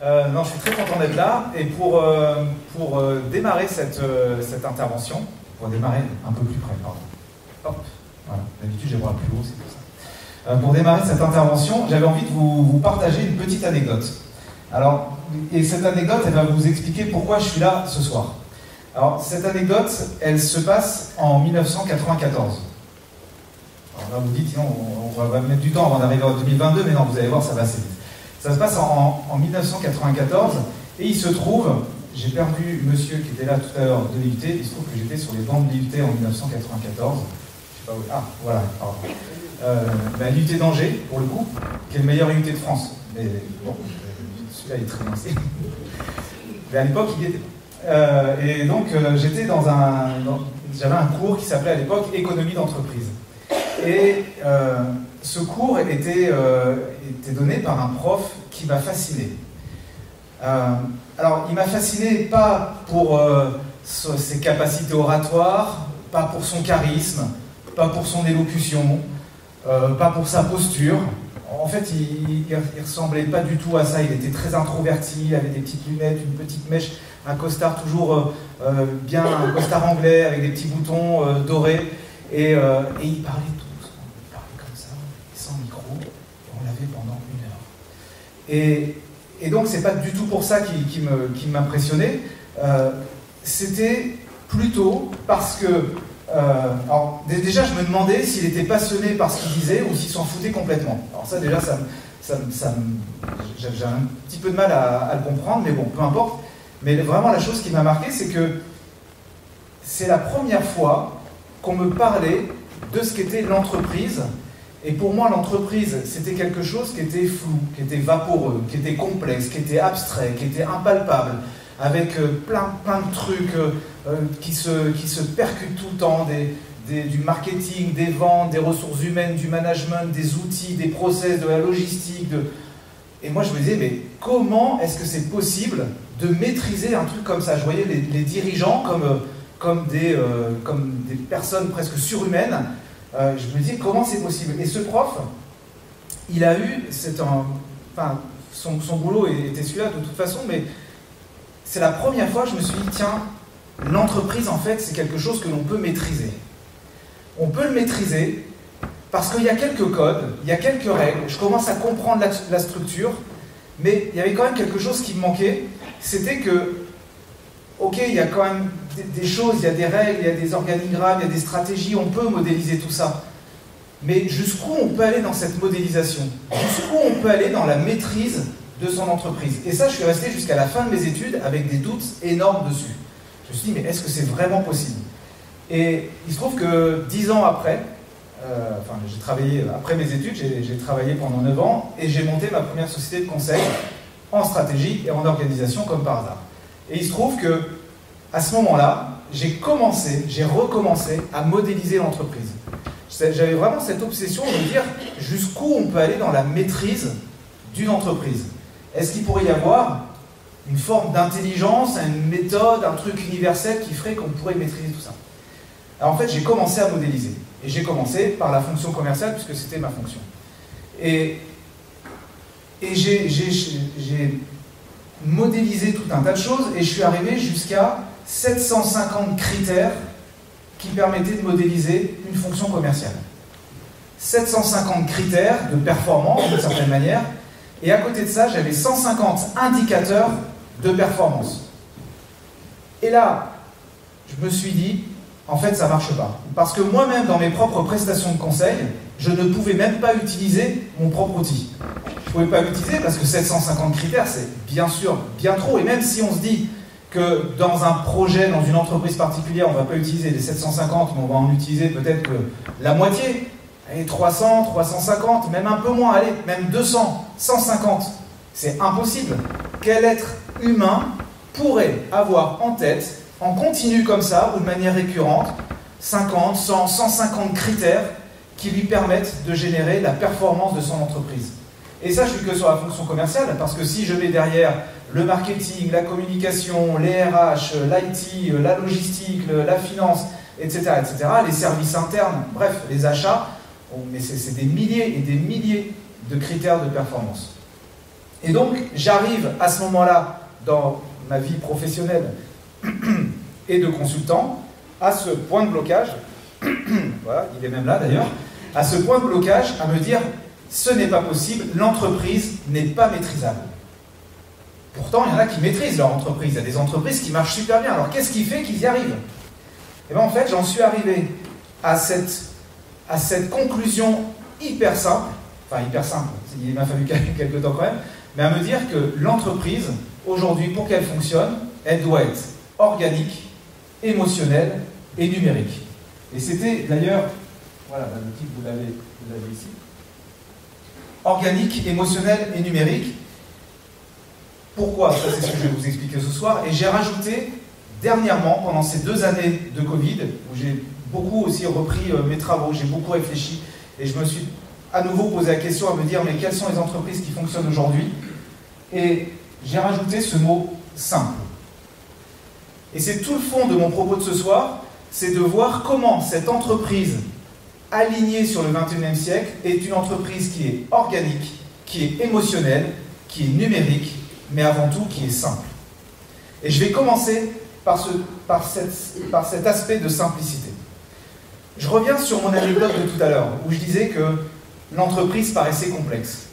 Non, je suis très content d'être là. Et pour démarrer cette intervention, pour démarrer un peu plus près, pardon. Hop, voilà. D'habitude, j'ai le bras plus haut, c'est pour ça. Pour démarrer cette intervention, j'avais envie de vous partager une petite anecdote. Alors, et cette anecdote, elle va vous expliquer pourquoi je suis là ce soir. Alors, cette anecdote, elle se passe en 1994. Alors là, vous dites, on va mettre du temps avant d'arriver en 2022, mais non, vous allez voir, ça va assez vite. Ça se passe en 1994, et il se trouve, j'ai perdu monsieur qui était là tout à l'heure de l'IUT, il se trouve que j'étais sur les bancs de l'IUT en 1994. Je sais pas où... Ah, voilà, pardon. L'IUT d'Angers, pour le coup, qui est le meilleur IUT de France. Mais bon, celui-là est très lancé. Mais à l'époque, il y était. Et donc, j'étais j'avais un cours qui s'appelait à l'époque Économie d'entreprise. Et ce cours était donné par un prof qui m'a fasciné. Alors, il m'a fasciné pas pour ses capacités oratoires, pas pour son charisme, pas pour son élocution, pas pour sa posture. En fait, il ressemblait pas du tout à ça. Il était très introverti, il avait des petites lunettes, une petite mèche, un costard toujours bien, un costard anglais avec des petits boutons dorés. Et il parlait tout. Comme ça, sans micro, et on l'avait pendant 1 heure. Et donc, c'est pas du tout pour ça qui m'impressionnait. C'était plutôt parce que... alors, déjà, je me demandais s'il était passionné par ce qu'il disait ou s'il s'en foutait complètement. Alors ça, déjà, j'ai un petit peu de mal à le comprendre, mais bon, peu importe. Mais vraiment, la chose qui m'a marqué, c'est que c'est la première fois qu'on me parlait de ce qu'était l'entreprise. Et pour moi, l'entreprise, c'était quelque chose qui était flou, qui était vaporeux, qui était complexe, qui était abstrait, qui était impalpable, avec plein de trucs qui se percutent tout le temps, du marketing, des ventes, des ressources humaines, du management, des outils, des process, de la logistique. Et moi, je me disais, mais comment est-ce que c'est possible de maîtriser un truc comme ça? Je voyais les dirigeants comme des personnes presque surhumaines. Je me disais, comment c'est possible? Et ce prof, il a eu, son boulot était celui-là de toute façon, mais c'est la première fois que je me suis dit, tiens, l'entreprise, en fait, c'est quelque chose que l'on peut maîtriser. On peut le maîtriser parce qu'il y a quelques codes, il y a quelques règles, je commence à comprendre la structure, mais il y avait quand même quelque chose qui me manquait, c'était que, ok, il y a quand même des choses, il y a des règles, il y a des organigrammes, il y a des stratégies, on peut modéliser tout ça. Mais jusqu'où on peut aller dans cette modélisation? Jusqu'où on peut aller dans la maîtrise de son entreprise? Et ça, je suis resté jusqu'à la fin de mes études avec des doutes énormes dessus. Je me suis dit, mais est-ce que c'est vraiment possible? Et il se trouve que 10 ans après, j'ai travaillé, après mes études, j'ai travaillé pendant 9 ans et j'ai monté ma première société de conseil en stratégie et en organisation comme par hasard. Et il se trouve que à ce moment-là, j'ai recommencé à modéliser l'entreprise. J'avais vraiment cette obsession de me dire jusqu'où on peut aller dans la maîtrise d'une entreprise. Est-ce qu'il pourrait y avoir une forme d'intelligence, une méthode, un truc universel qui ferait qu'on pourrait maîtriser tout ça? Alors en fait, j'ai commencé à modéliser. Et j'ai commencé par la fonction commerciale, puisque c'était ma fonction. Et j'ai modélisé tout un tas de choses, et je suis arrivé jusqu'à 750 critères qui permettaient de modéliser une fonction commerciale. 750 critères de performance, d'une certaine manière, et à côté de ça, j'avais 150 indicateurs de performance. Et là, je me suis dit, en fait, ça ne marche pas. Parce que moi-même, dans mes propres prestations de conseil, je ne pouvais même pas utiliser mon propre outil. Je ne pouvais pas l'utiliser parce que 750 critères, c'est bien sûr bien trop. Et même si on se dit que dans un projet, dans une entreprise particulière, on ne va pas utiliser les 750, mais on va en utiliser peut-être que la moitié, allez, 300, 350, même un peu moins, allez, même 200, 150, c'est impossible. Quel être humain pourrait avoir en tête, en continu comme ça, ou de manière récurrente, 50, 100, 150 critères qui lui permettent de générer la performance de son entreprise? Et ça, je suis que sur la fonction commerciale, parce que si je mets derrière le marketing, la communication, les RH, l'IT, la logistique, la finance, etc., les services internes, bref, les achats, mais c'est des milliers et des milliers de critères de performance. Et donc, j'arrive à ce moment-là, dans ma vie professionnelle et de consultant, à ce point de blocage, voilà, il est même là d'ailleurs, à ce point de blocage, à me dire, ce n'est pas possible, l'entreprise n'est pas maîtrisable. Pourtant, il y en a qui maîtrisent leur entreprise, il y a des entreprises qui marchent super bien. Alors, qu'est-ce qui fait qu'ils y arrivent? Et bien, en fait, j'en suis arrivé à cette conclusion hyper simple, enfin hyper simple, il m'a fallu quelques temps quand même, mais à me dire que l'entreprise, aujourd'hui, pour qu'elle fonctionne, elle doit être organique, émotionnelle et numérique. Et c'était d'ailleurs, voilà, le titre, vous l'avez ici, organique, émotionnel et numérique. Pourquoi? Ça, c'est ce que je vais vous expliquer ce soir. Et j'ai rajouté, dernièrement, pendant ces 2 années de Covid, où j'ai beaucoup aussi repris mes travaux, j'ai beaucoup réfléchi, et je me suis à nouveau posé la question à me dire, mais quelles sont les entreprises qui fonctionnent aujourd'hui? Et j'ai rajouté ce mot « simple ». Et c'est tout le fond de mon propos de ce soir, c'est de voir comment cette entreprise alignée sur le XXIe siècle est une entreprise qui est organique, qui est émotionnelle, qui est numérique, mais avant tout qui est simple. Et je vais commencer par cet aspect de simplicité. Je reviens sur mon anecdote de tout à l'heure, où je disais que l'entreprise paraissait complexe.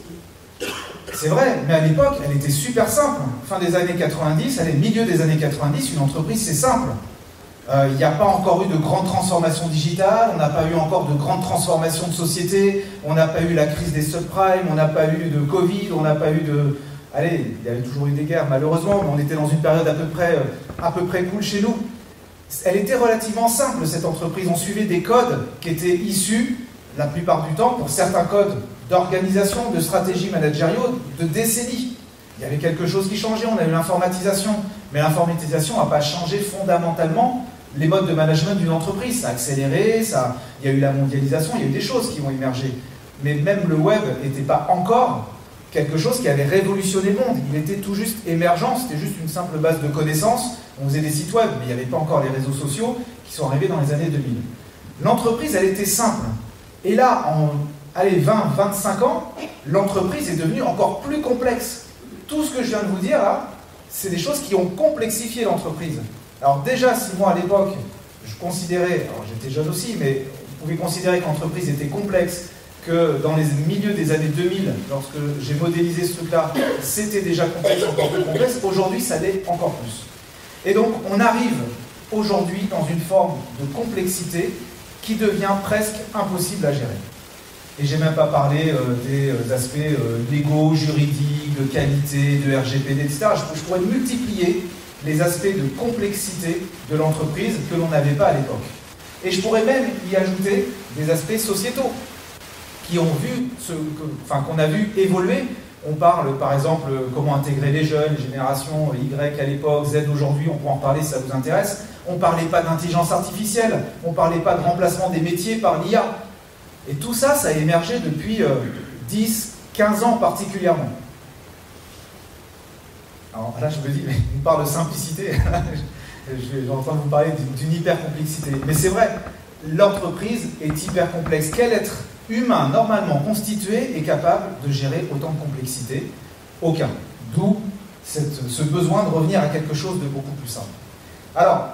C'est vrai, mais à l'époque, elle était super simple. Fin des années 90, allez, milieu des années 90, une entreprise, c'est simple. Il n'y a pas encore eu de grande transformation digitale, on n'a pas eu encore de grande transformation de société, on n'a pas eu la crise des subprimes, on n'a pas eu de Covid, on n'a pas eu de... Allez, il y avait toujours eu des guerres, malheureusement, mais on était dans une période à peu près cool chez nous. Elle était relativement simple, cette entreprise. On suivait des codes qui étaient issus, la plupart du temps, pour certains codes d'organisation, de stratégie managériaux, de décennies. Il y avait quelque chose qui changeait, on a eu l'informatisation. Mais l'informatisation n'a pas changé fondamentalement les modes de management d'une entreprise. Ça a accéléré, il y a eu la mondialisation, il y a eu des choses qui ont émergé. Mais même le web n'était pas encore quelque chose qui avait révolutionné le monde. Il était tout juste émergent, c'était juste une simple base de connaissances. On faisait des sites web, mais il n'y avait pas encore les réseaux sociaux qui sont arrivés dans les années 2000. L'entreprise, elle était simple. Et là, en 20-25 ans, l'entreprise est devenue encore plus complexe. Tout ce que je viens de vous dire là, c'est des choses qui ont complexifié l'entreprise. Alors déjà, si moi à l'époque, je considérais, alors j'étais jeune aussi, mais on pouvait considérer que l'entreprise était complexe, que dans les milieux des années 2000, lorsque j'ai modélisé ce truc-là, c'était déjà complexe, encore plus complexe, aujourd'hui ça l'est encore plus. Et donc on arrive aujourd'hui dans une forme de complexité qui devient presque impossible à gérer. Et j'ai même pas parlé des aspects légaux, juridiques, de qualité, de RGPD, etc. Je pourrais multiplier les aspects de complexité de l'entreprise que l'on n'avait pas à l'époque. Et je pourrais même y ajouter des aspects sociétaux qui ont vu, qu'on a vu évoluer. On parle par exemple comment intégrer les jeunes, les générations Y à l'époque, Z aujourd'hui, on pourra en parler si ça vous intéresse. On ne parlait pas d'intelligence artificielle, on ne parlait pas de remplacement des métiers par l'IA. Et tout ça, ça a émergé depuis 10, 15 ans particulièrement. Alors là, je me dis, mais on parle de simplicité. J'entends vous parler d'une hyper-complexité. Mais c'est vrai, l'entreprise est hyper complexe. Quel être humain normalement constitué est capable de gérer autant de complexité? Aucun. D'où ce besoin de revenir à quelque chose de beaucoup plus simple. Alors,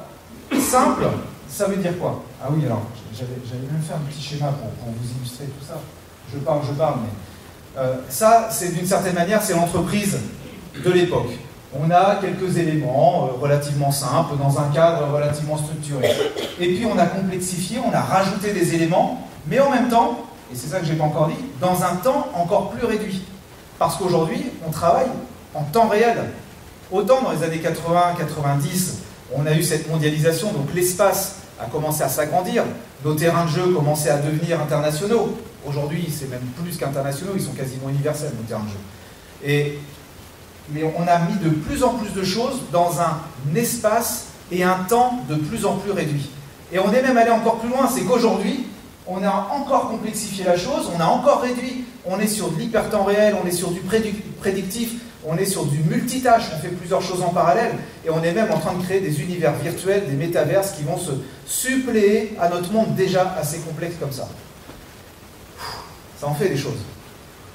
simple, ça veut dire quoi? Ah oui, alors, j'allais même faire un petit schéma pour vous illustrer tout ça. Je parle, mais... ça, c'est d'une certaine manière, c'est l'entreprise de l'époque. On a quelques éléments relativement simples, dans un cadre relativement structuré. Et puis on a complexifié, on a rajouté des éléments, mais en même temps, et c'est ça que je n'ai pas encore dit, dans un temps encore plus réduit. Parce qu'aujourd'hui, on travaille en temps réel. Autant dans les années 80-90, on a eu cette mondialisation, donc l'espace a commencé à s'agrandir, nos terrains de jeu commençaient à devenir internationaux. Aujourd'hui, c'est même plus qu'internationaux, ils sont quasiment universels, nos terrains de jeu. Mais on a mis de plus en plus de choses dans un espace et un temps de plus en plus réduit. Et on est même allé encore plus loin, c'est qu'aujourd'hui, on a encore complexifié la chose, on a encore réduit. On est sur de l'hyper-temps réel, on est sur du prédictif, on est sur du multitâche, on fait plusieurs choses en parallèle, et on est même en train de créer des univers virtuels, des métaverses qui vont se suppléer à notre monde déjà assez complexe comme ça. Ça en fait des choses.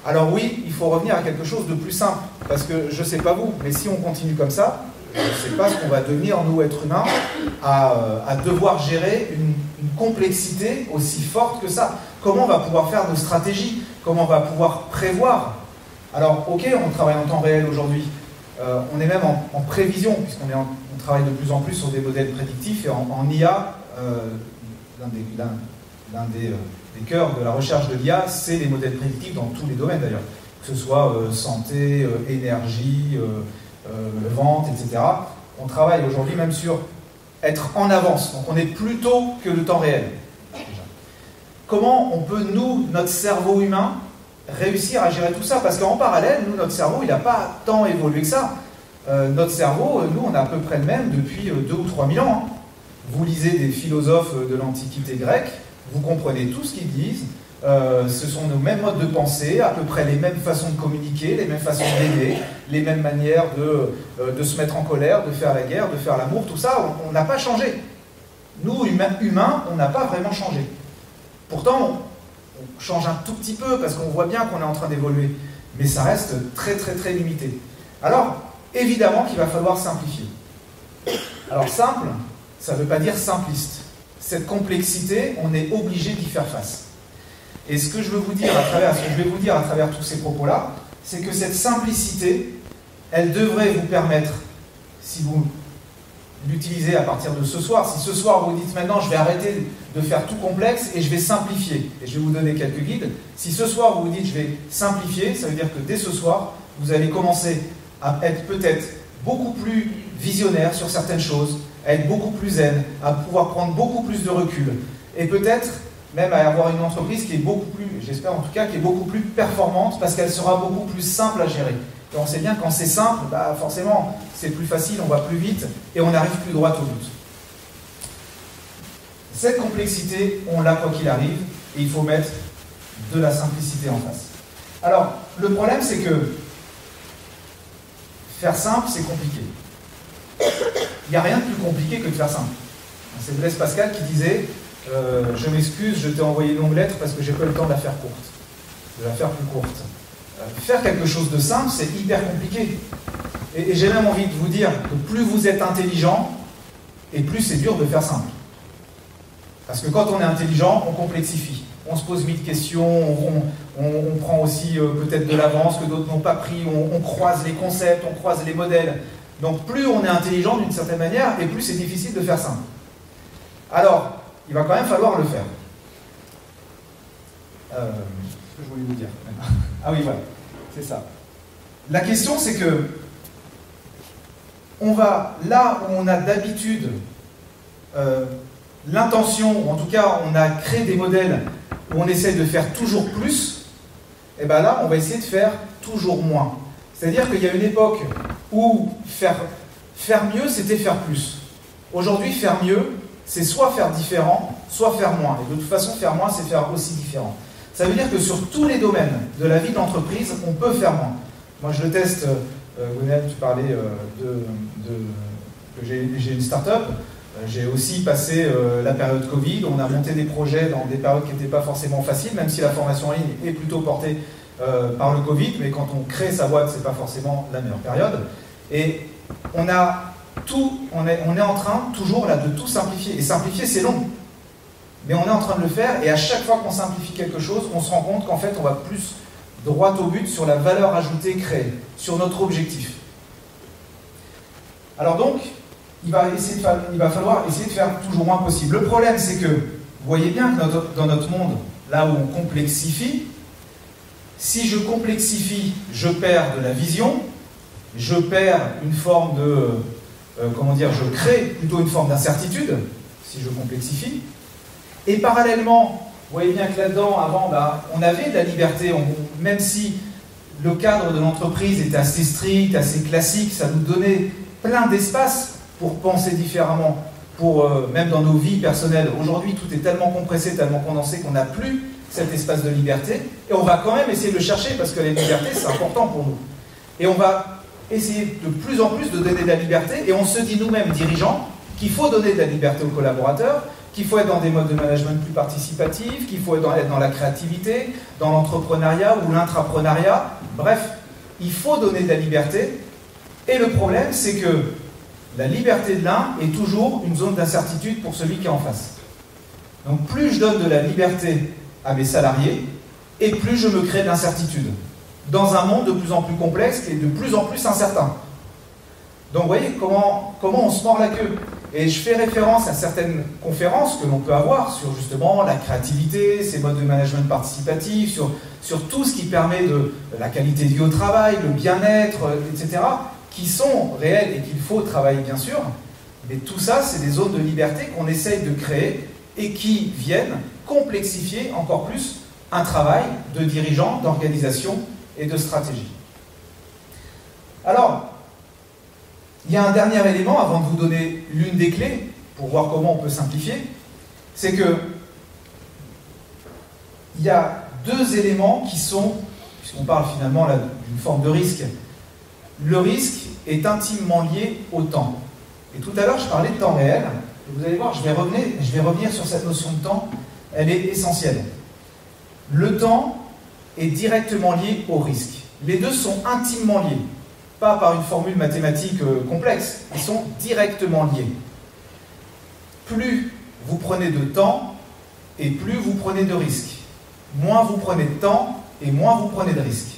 Alors oui, il faut revenir à quelque chose de plus simple, parce que je ne sais pas vous, mais si on continue comme ça, je ne sais pas ce qu'on va devenir, nous, êtres humains, à devoir gérer une complexité aussi forte que ça. Comment on va pouvoir faire nos stratégies? Comment on va pouvoir prévoir? Alors, ok, on travaille en temps réel aujourd'hui. On est même en prévision, puisqu'on travaille de plus en plus sur des modèles prédictifs, et en IA, l'un des cœurs de la recherche de l'IA, c'est les modèles prédictifs dans tous les domaines d'ailleurs, que ce soit santé, énergie, vente, etc. On travaille aujourd'hui même sur être en avance, donc on est plus tôt que le temps réel. Déjà. Comment on peut, nous, notre cerveau humain, réussir à gérer tout ça? Parce qu'en parallèle, nous, notre cerveau, il n'a pas tant évolué que ça. Notre cerveau, nous, on a à peu près le même depuis 2 ou 3 000 ans. Hein. Vous lisez des philosophes de l'Antiquité grecque, vous comprenez tout ce qu'ils disent, ce sont nos mêmes modes de pensée, à peu près les mêmes façons de communiquer, les mêmes façons d'aimer, les mêmes manières de se mettre en colère, de faire la guerre, de faire l'amour, tout ça, on n'a pas changé. Nous, humains, on n'a pas vraiment changé. Pourtant, on change un tout petit peu, parce qu'on voit bien qu'on est en train d'évoluer, mais ça reste très très très limité. Alors, évidemment qu'il va falloir simplifier. Alors simple, ça ne veut pas dire simpliste. Cette complexité, on est obligé d'y faire face. Et ce que je vais vous dire à travers tous ces propos-là, c'est que cette simplicité, elle devrait vous permettre, si vous l'utilisez à partir de ce soir, si ce soir vous dites maintenant je vais arrêter de faire tout complexe et je vais simplifier, et je vais vous donner quelques guides, si ce soir vous vous dites je vais simplifier, ça veut dire que dès ce soir, vous allez commencer à être peut-être beaucoup plus visionnaire sur certaines choses, à être beaucoup plus zen, à pouvoir prendre beaucoup plus de recul, et peut-être même à avoir une entreprise qui est beaucoup plus, j'espère en tout cas, qui est beaucoup plus performante, parce qu'elle sera beaucoup plus simple à gérer. Et on sait bien que quand c'est simple, bah forcément, c'est plus facile, on va plus vite, et on arrive plus droit au but. Cette complexité, on l'a quoi qu'il arrive, et il faut mettre de la simplicité en face. Alors, le problème, c'est que faire simple, c'est compliqué. Il n'y a rien de plus compliqué que de faire simple. C'est Blaise Pascal qui disait je m'excuse, je t'ai envoyé une longue lettre parce que j'ai pas eu le temps de la faire courte, de la faire plus courte. Faire quelque chose de simple, c'est hyper compliqué. Et j'ai même envie de vous dire que plus vous êtes intelligent, et plus c'est dur de faire simple. Parce que quand on est intelligent, on complexifie. On se pose 1000 questions, on prend aussi peut-être de l'avance que d'autres n'ont pas pris, on croise les concepts, on croise les modèles. Donc plus on est intelligent d'une certaine manière, et plus c'est difficile de faire simple. Alors, il va quand même falloir le faire. Ce que je voulais vous dire. Ah oui, voilà, c'est ça. La question, c'est que on va, là où on a d'habitude l'intention, ou en tout cas on a créé des modèles où on essaie de faire toujours plus, et bien là on va essayer de faire toujours moins. C'est-à-dire qu'il y a une époque où faire mieux, c'était faire plus. Aujourd'hui, faire mieux, c'est soit faire différent, soit faire moins. Et de toute façon, faire moins, c'est faire aussi différent. Ça veut dire que sur tous les domaines de la vie de l'entreprise, on peut faire moins. Moi, je le teste. Gwenaëlle, tu parlais que j'ai une start-up. J'ai aussi passé la période Covid. On a monté des projets dans des périodes qui n'étaient pas forcément faciles, même si la formation en ligne est plutôt portée par le Covid. Mais quand on crée sa boîte, ce n'est pas forcément la meilleure période. Et on est en train toujours là de tout simplifier. Et simplifier, c'est long. Mais on est en train de le faire, et à chaque fois qu'on simplifie quelque chose, on se rend compte qu'en fait, on va plus droit au but sur la valeur ajoutée créée, sur notre objectif. Alors donc, il va falloir essayer de faire toujours moins possible. Le problème, c'est que, vous voyez bien que dans notre monde, là où on complexifie, si je complexifie, je perds de la vision, je perds une forme de... je crée plutôt une forme d'incertitude, si je complexifie. Et parallèlement, vous voyez bien que là-dedans, avant, on avait de la liberté, même si le cadre de l'entreprise était assez strict, assez classique, ça nous donnait plein d'espace pour penser différemment, même dans nos vies personnelles. Aujourd'hui, tout est tellement compressé, tellement condensé qu'on n'a plus cet espace de liberté, et on va quand même essayer de le chercher, parce que la liberté, c'est important pour nous. Et on va essayer de plus en plus de donner de la liberté, et on se dit nous-mêmes, dirigeants, qu'il faut donner de la liberté aux collaborateurs, qu'il faut être dans des modes de management plus participatifs, qu'il faut être dans la créativité, dans l'entrepreneuriat ou l'intrapreneuriat. Bref, il faut donner de la liberté, et le problème, c'est que la liberté de l'un est toujours une zone d'incertitude pour celui qui est en face. Donc plus je donne de la liberté à mes salariés, et plus je me crée de l'incertitude, dans un monde de plus en plus complexe et de plus en plus incertain. Donc vous voyez comment on se mord la queue. Et je fais référence à certaines conférences que l'on peut avoir sur justement la créativité, ces modes de management participatif, sur tout ce qui permet de la qualité de vie au travail, le bien-être, etc., qui sont réels et qu'il faut travailler bien sûr. Mais tout ça, c'est des zones de liberté qu'on essaye de créer et qui viennent complexifier encore plus un travail de dirigeant, d'organisation et de stratégie. Alors, il y a un dernier élément avant de vous donner l'une des clés pour voir comment on peut simplifier, c'est que il y a deux éléments qui sont, puisqu'on parle finalement là d'une forme de risque, le risque est intimement lié au temps. Et tout à l'heure, je parlais de temps réel, et vous allez voir, je vais revenir sur cette notion de temps, elle est essentielle. Le temps est directement lié au risque. Les deux sont intimement liés. Pas par une formule mathématique complexe, ils sont directement liés. Plus vous prenez de temps, et plus vous prenez de risques. Moins vous prenez de temps, et moins vous prenez de risques.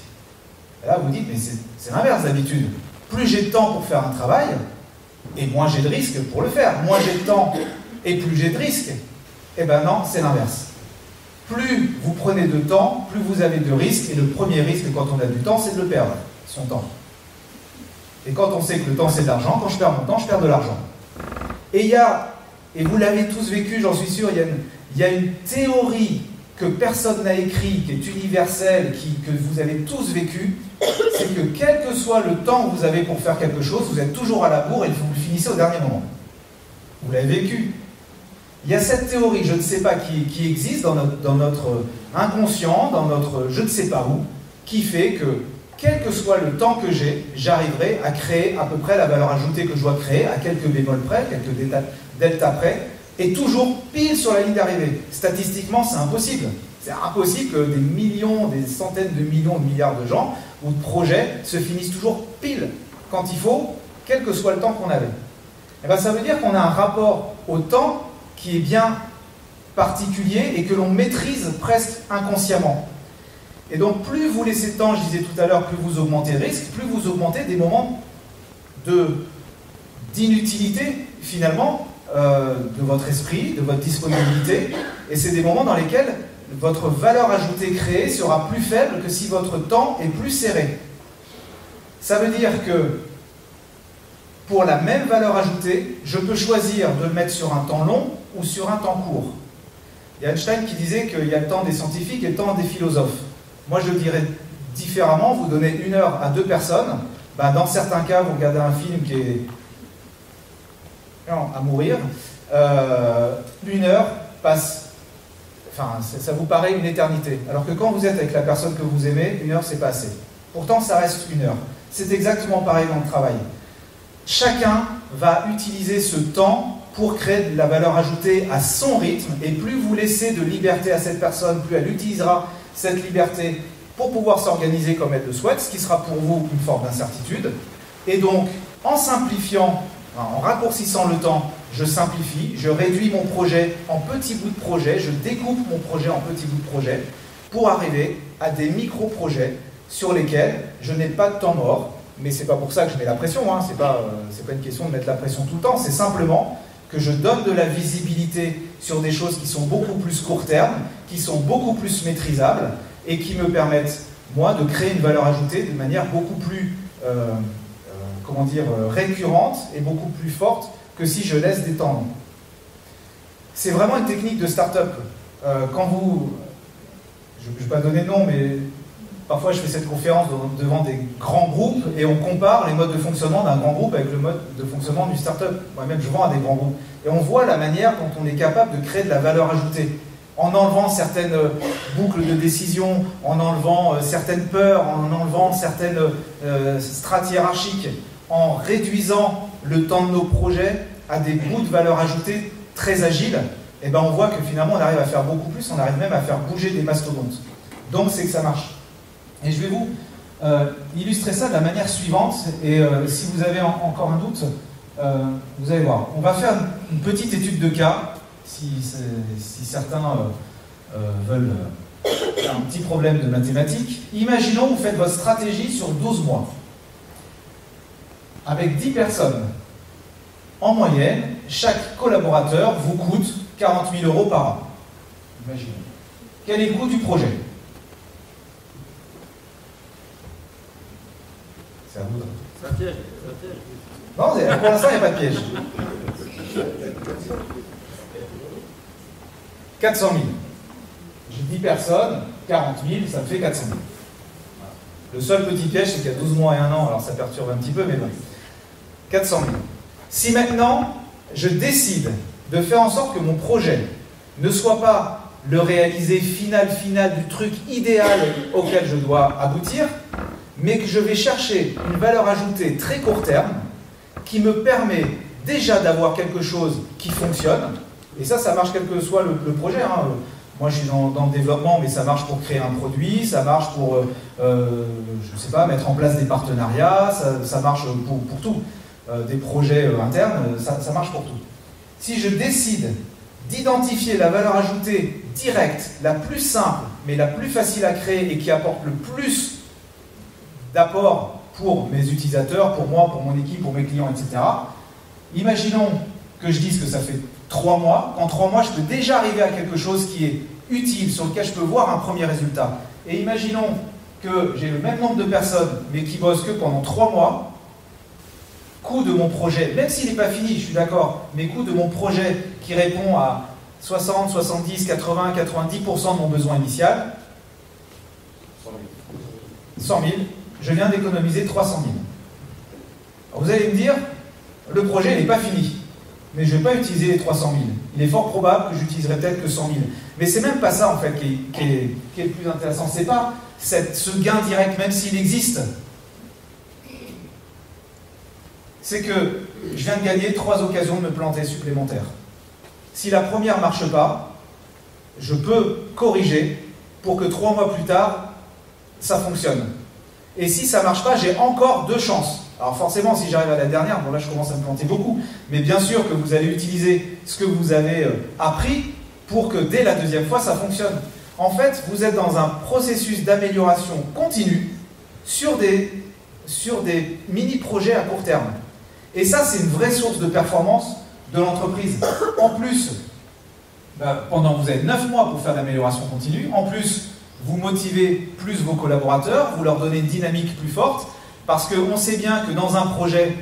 Et là, vous dites, mais c'est l'inverse d'habitude. Plus j'ai de temps pour faire un travail, et moins j'ai de risques pour le faire. Moins j'ai de temps, et plus j'ai de risques. Eh bien non, c'est l'inverse. Plus vous prenez de temps, plus vous avez de risques, et le premier risque quand on a du temps, c'est de le perdre, son temps. Et quand on sait que le temps c'est de l'argent, quand je perds mon temps, je perds de l'argent. Et vous l'avez tous vécu, j'en suis sûr, il y a une théorie que personne n'a écrite, qui est universelle, que vous avez tous vécu, c'est que quel que soit le temps que vous avez pour faire quelque chose, vous êtes toujours à la bourre et vous le finissez au dernier moment. Vous l'avez vécu. Il y a cette théorie, je ne sais pas qui existe dans notre inconscient, dans notre je ne sais pas où, qui fait que quel que soit le temps que j'ai, j'arriverai à créer à peu près la valeur ajoutée que je dois créer, à quelques bémols près, quelques delta près, et toujours pile sur la ligne d'arrivée. Statistiquement, c'est impossible. C'est impossible que des millions, des centaines de millions, de milliards de gens ou de projets se finissent toujours pile quand il faut, quel que soit le temps qu'on avait. Et bien, ça veut dire qu'on a un rapport au temps qui est bien particulier et que l'on maîtrise presque inconsciemment. Et donc, plus vous laissez de temps, je disais tout à l'heure, plus vous augmentez le risque, plus vous augmentez des moments d'inutilité, finalement, de votre esprit, de votre disponibilité. Et c'est des moments dans lesquels votre valeur ajoutée créée sera plus faible que si votre temps est plus serré. Ça veut dire que, pour la même valeur ajoutée, je peux choisir de le mettre sur un temps long ou sur un temps court. Il y a Einstein qui disait qu'il y a le temps des scientifiques et le temps des philosophes. Moi, je dirais différemment, vous donnez 1 heure à 2 personnes, ben, dans certains cas, vous regardez un film qui est à mourir, 1 heure passe, enfin, ça vous paraît une éternité. Alors que quand vous êtes avec la personne que vous aimez, 1 heure, c'est pas assez. Pourtant, ça reste 1 heure. C'est exactement pareil dans le travail. Chacun va utiliser ce temps pour créer de la valeur ajoutée à son rythme, et plus vous laissez de liberté à cette personne, plus elle utilisera cette liberté pour pouvoir s'organiser comme elle le souhaite, ce qui sera pour vous une forme d'incertitude. Et donc, en simplifiant, en raccourcissant le temps, je simplifie, je réduis mon projet en petits bouts de projet, je découpe mon projet en petits bouts de projet pour arriver à des micro-projets sur lesquels je n'ai pas de temps mort. Mais c'est pas pour ça que je mets la pression, hein. C'est pas une question de mettre la pression tout le temps, c'est simplement que je donne de la visibilité sur des choses qui sont beaucoup plus court terme, qui sont beaucoup plus maîtrisables et qui me permettent, moi, de créer une valeur ajoutée de manière beaucoup plus, récurrente et beaucoup plus forte que si je laisse des temps longs. C'est vraiment une technique de start-up. Quand vous... Je ne vais pas donner de nom, mais parfois je fais cette conférence devant des grands groupes et on compare les modes de fonctionnement d'un grand groupe avec le mode de fonctionnement du start-up. Moi-même, je vends à des grands groupes. Et on voit la manière dont on est capable de créer de la valeur ajoutée. En enlevant certaines boucles de décision, en enlevant certaines peurs, en enlevant certaines strates hiérarchiques, en réduisant le temps de nos projets à des bouts de valeur ajoutée très agiles, et ben on voit que finalement on arrive à faire beaucoup plus, on arrive même à faire bouger des mastodontes. Donc c'est que ça marche. Et je vais vous illustrer ça de la manière suivante, et si vous avez encore un doute, vous allez voir. On va faire une petite étude de cas, si certains veulent un petit problème de mathématiques. Imaginons que vous faites votre stratégie sur 12 mois, avec 10 personnes. En moyenne, chaque collaborateur vous coûte 40 000 € par an. Imaginez. Quel est le coût du projet? C'est à vous. C'est un piège. Non, pour l'instant, il n'y a pas de piège. 400 000. J'ai 10 personnes, 40 000, ça me fait 400 000. Le seul petit piège, c'est qu'il y a 12 mois et 1 an, alors ça perturbe un petit peu, mais bon. 400 000. Si maintenant, je décide de faire en sorte que mon projet ne soit pas le réalisé final du truc idéal auquel je dois aboutir, mais que je vais chercher une valeur ajoutée très court terme qui me permet déjà d'avoir quelque chose qui fonctionne, et ça marche quel que soit le projet. Hein. Moi, je suis dans le développement, mais ça marche pour créer un produit, ça marche pour, je ne sais pas, mettre en place des partenariats, ça marche pour tout. Des projets internes, ça marche pour tout. Si je décide d'identifier la valeur ajoutée directe, la plus simple, mais la plus facile à créer et qui apporte le plus d'apport pour mes utilisateurs, pour moi, pour mon équipe, pour mes clients, etc. Imaginons que je dise que ça fait 3 mois. En 3 mois, je peux déjà arriver à quelque chose qui est utile, sur lequel je peux voir un premier résultat. Et imaginons que j'ai le même nombre de personnes, mais qui bossent que pendant 3 mois. Coût de mon projet, même s'il n'est pas fini, je suis d'accord, mais coût de mon projet qui répond à 60, 70, 80, 90% de mon besoin initial, 100 000, je viens d'économiser 300 000. Alors vous allez me dire, le projet n'est pas fini, mais je ne vais pas utiliser les 300 000. Il est fort probable que j'utiliserai peut-être que 100 000. Mais c'est même pas ça en fait qui est le plus intéressant. C'est pas ce gain direct, même s'il existe. C'est que je viens de gagner 3 occasions de me planter supplémentaires. Si la première ne marche pas, je peux corriger pour que 3 mois plus tard, ça fonctionne. Et si ça ne marche pas, j'ai encore 2 chances. Alors forcément, si j'arrive à la dernière, bon là je commence à me planter beaucoup, mais bien sûr que vous allez utiliser ce que vous avez appris pour que dès la 2e fois, ça fonctionne. En fait, vous êtes dans un processus d'amélioration continue sur des mini-projets à court terme. Et ça, c'est une vraie source de performance de l'entreprise. En plus, pendant vous avez 9 mois pour faire l'amélioration continue. En plus, vous motivez plus vos collaborateurs, vous leur donnez une dynamique plus forte, parce qu'on sait bien que dans un projet,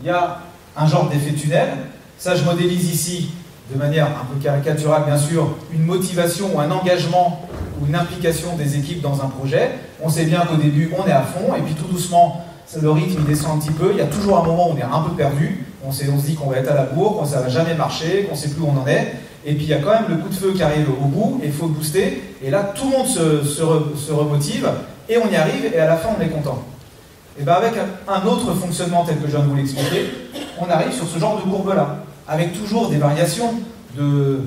il y a un genre d'effet tunnel. Ça, je modélise ici, de manière un peu caricaturale, bien sûr, une motivation ou un engagement ou une implication des équipes dans un projet. On sait bien qu'au début, on est à fond, et puis tout doucement, le rythme il descend un petit peu, il y a toujours un moment où on est un peu perdu, on se dit qu'on va être à la bourre, qu'on ça ne va jamais marcher, qu'on ne sait plus où on en est, et puis il y a quand même le coup de feu qui arrive au bout, et il faut booster, et là tout le monde se remotive, et on y arrive, et à la fin on est content. Et bien avec un autre fonctionnement tel que je viens de vous l'expliquer, on arrive sur ce genre de courbe-là, avec toujours des variations de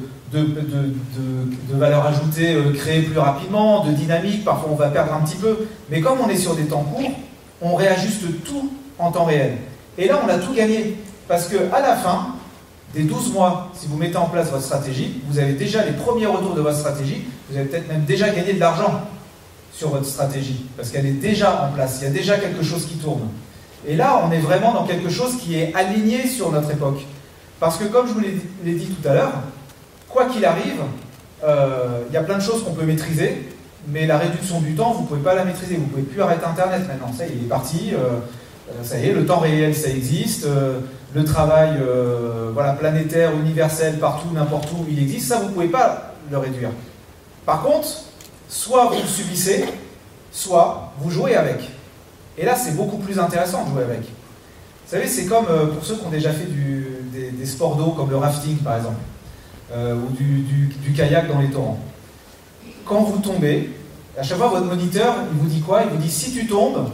valeur ajoutée créée plus rapidement, de dynamique, parfois on va perdre un petit peu, mais comme on est sur des temps courts, on réajuste tout en temps réel. Et là, on a tout gagné. Parce qu'à la fin des 12 mois, si vous mettez en place votre stratégie, vous avez déjà les premiers retours de votre stratégie, vous avez peut-être même déjà gagné de l'argent sur votre stratégie, parce qu'elle est déjà en place, il y a déjà quelque chose qui tourne. Et là, on est vraiment dans quelque chose qui est aligné sur notre époque. Parce que comme je vous l'ai dit tout à l'heure, quoi qu'il arrive, il y a plein de choses qu'on peut maîtriser, mais la réduction du temps, vous ne pouvez pas la maîtriser. Vous ne pouvez plus arrêter Internet maintenant. Ça y est, il est parti. Ça y est, le temps réel, ça existe. Le travail planétaire, universel, partout, n'importe où, il existe. Ça, vous ne pouvez pas le réduire. Par contre, soit vous le subissez, soit vous jouez avec. Et là, c'est beaucoup plus intéressant de jouer avec. Vous savez, c'est comme pour ceux qui ont déjà fait des sports d'eau, comme le rafting, par exemple, ou du kayak dans les torrents. Quand vous tombez, à chaque fois votre moniteur, il vous dit quoi? Il vous dit si tu tombes,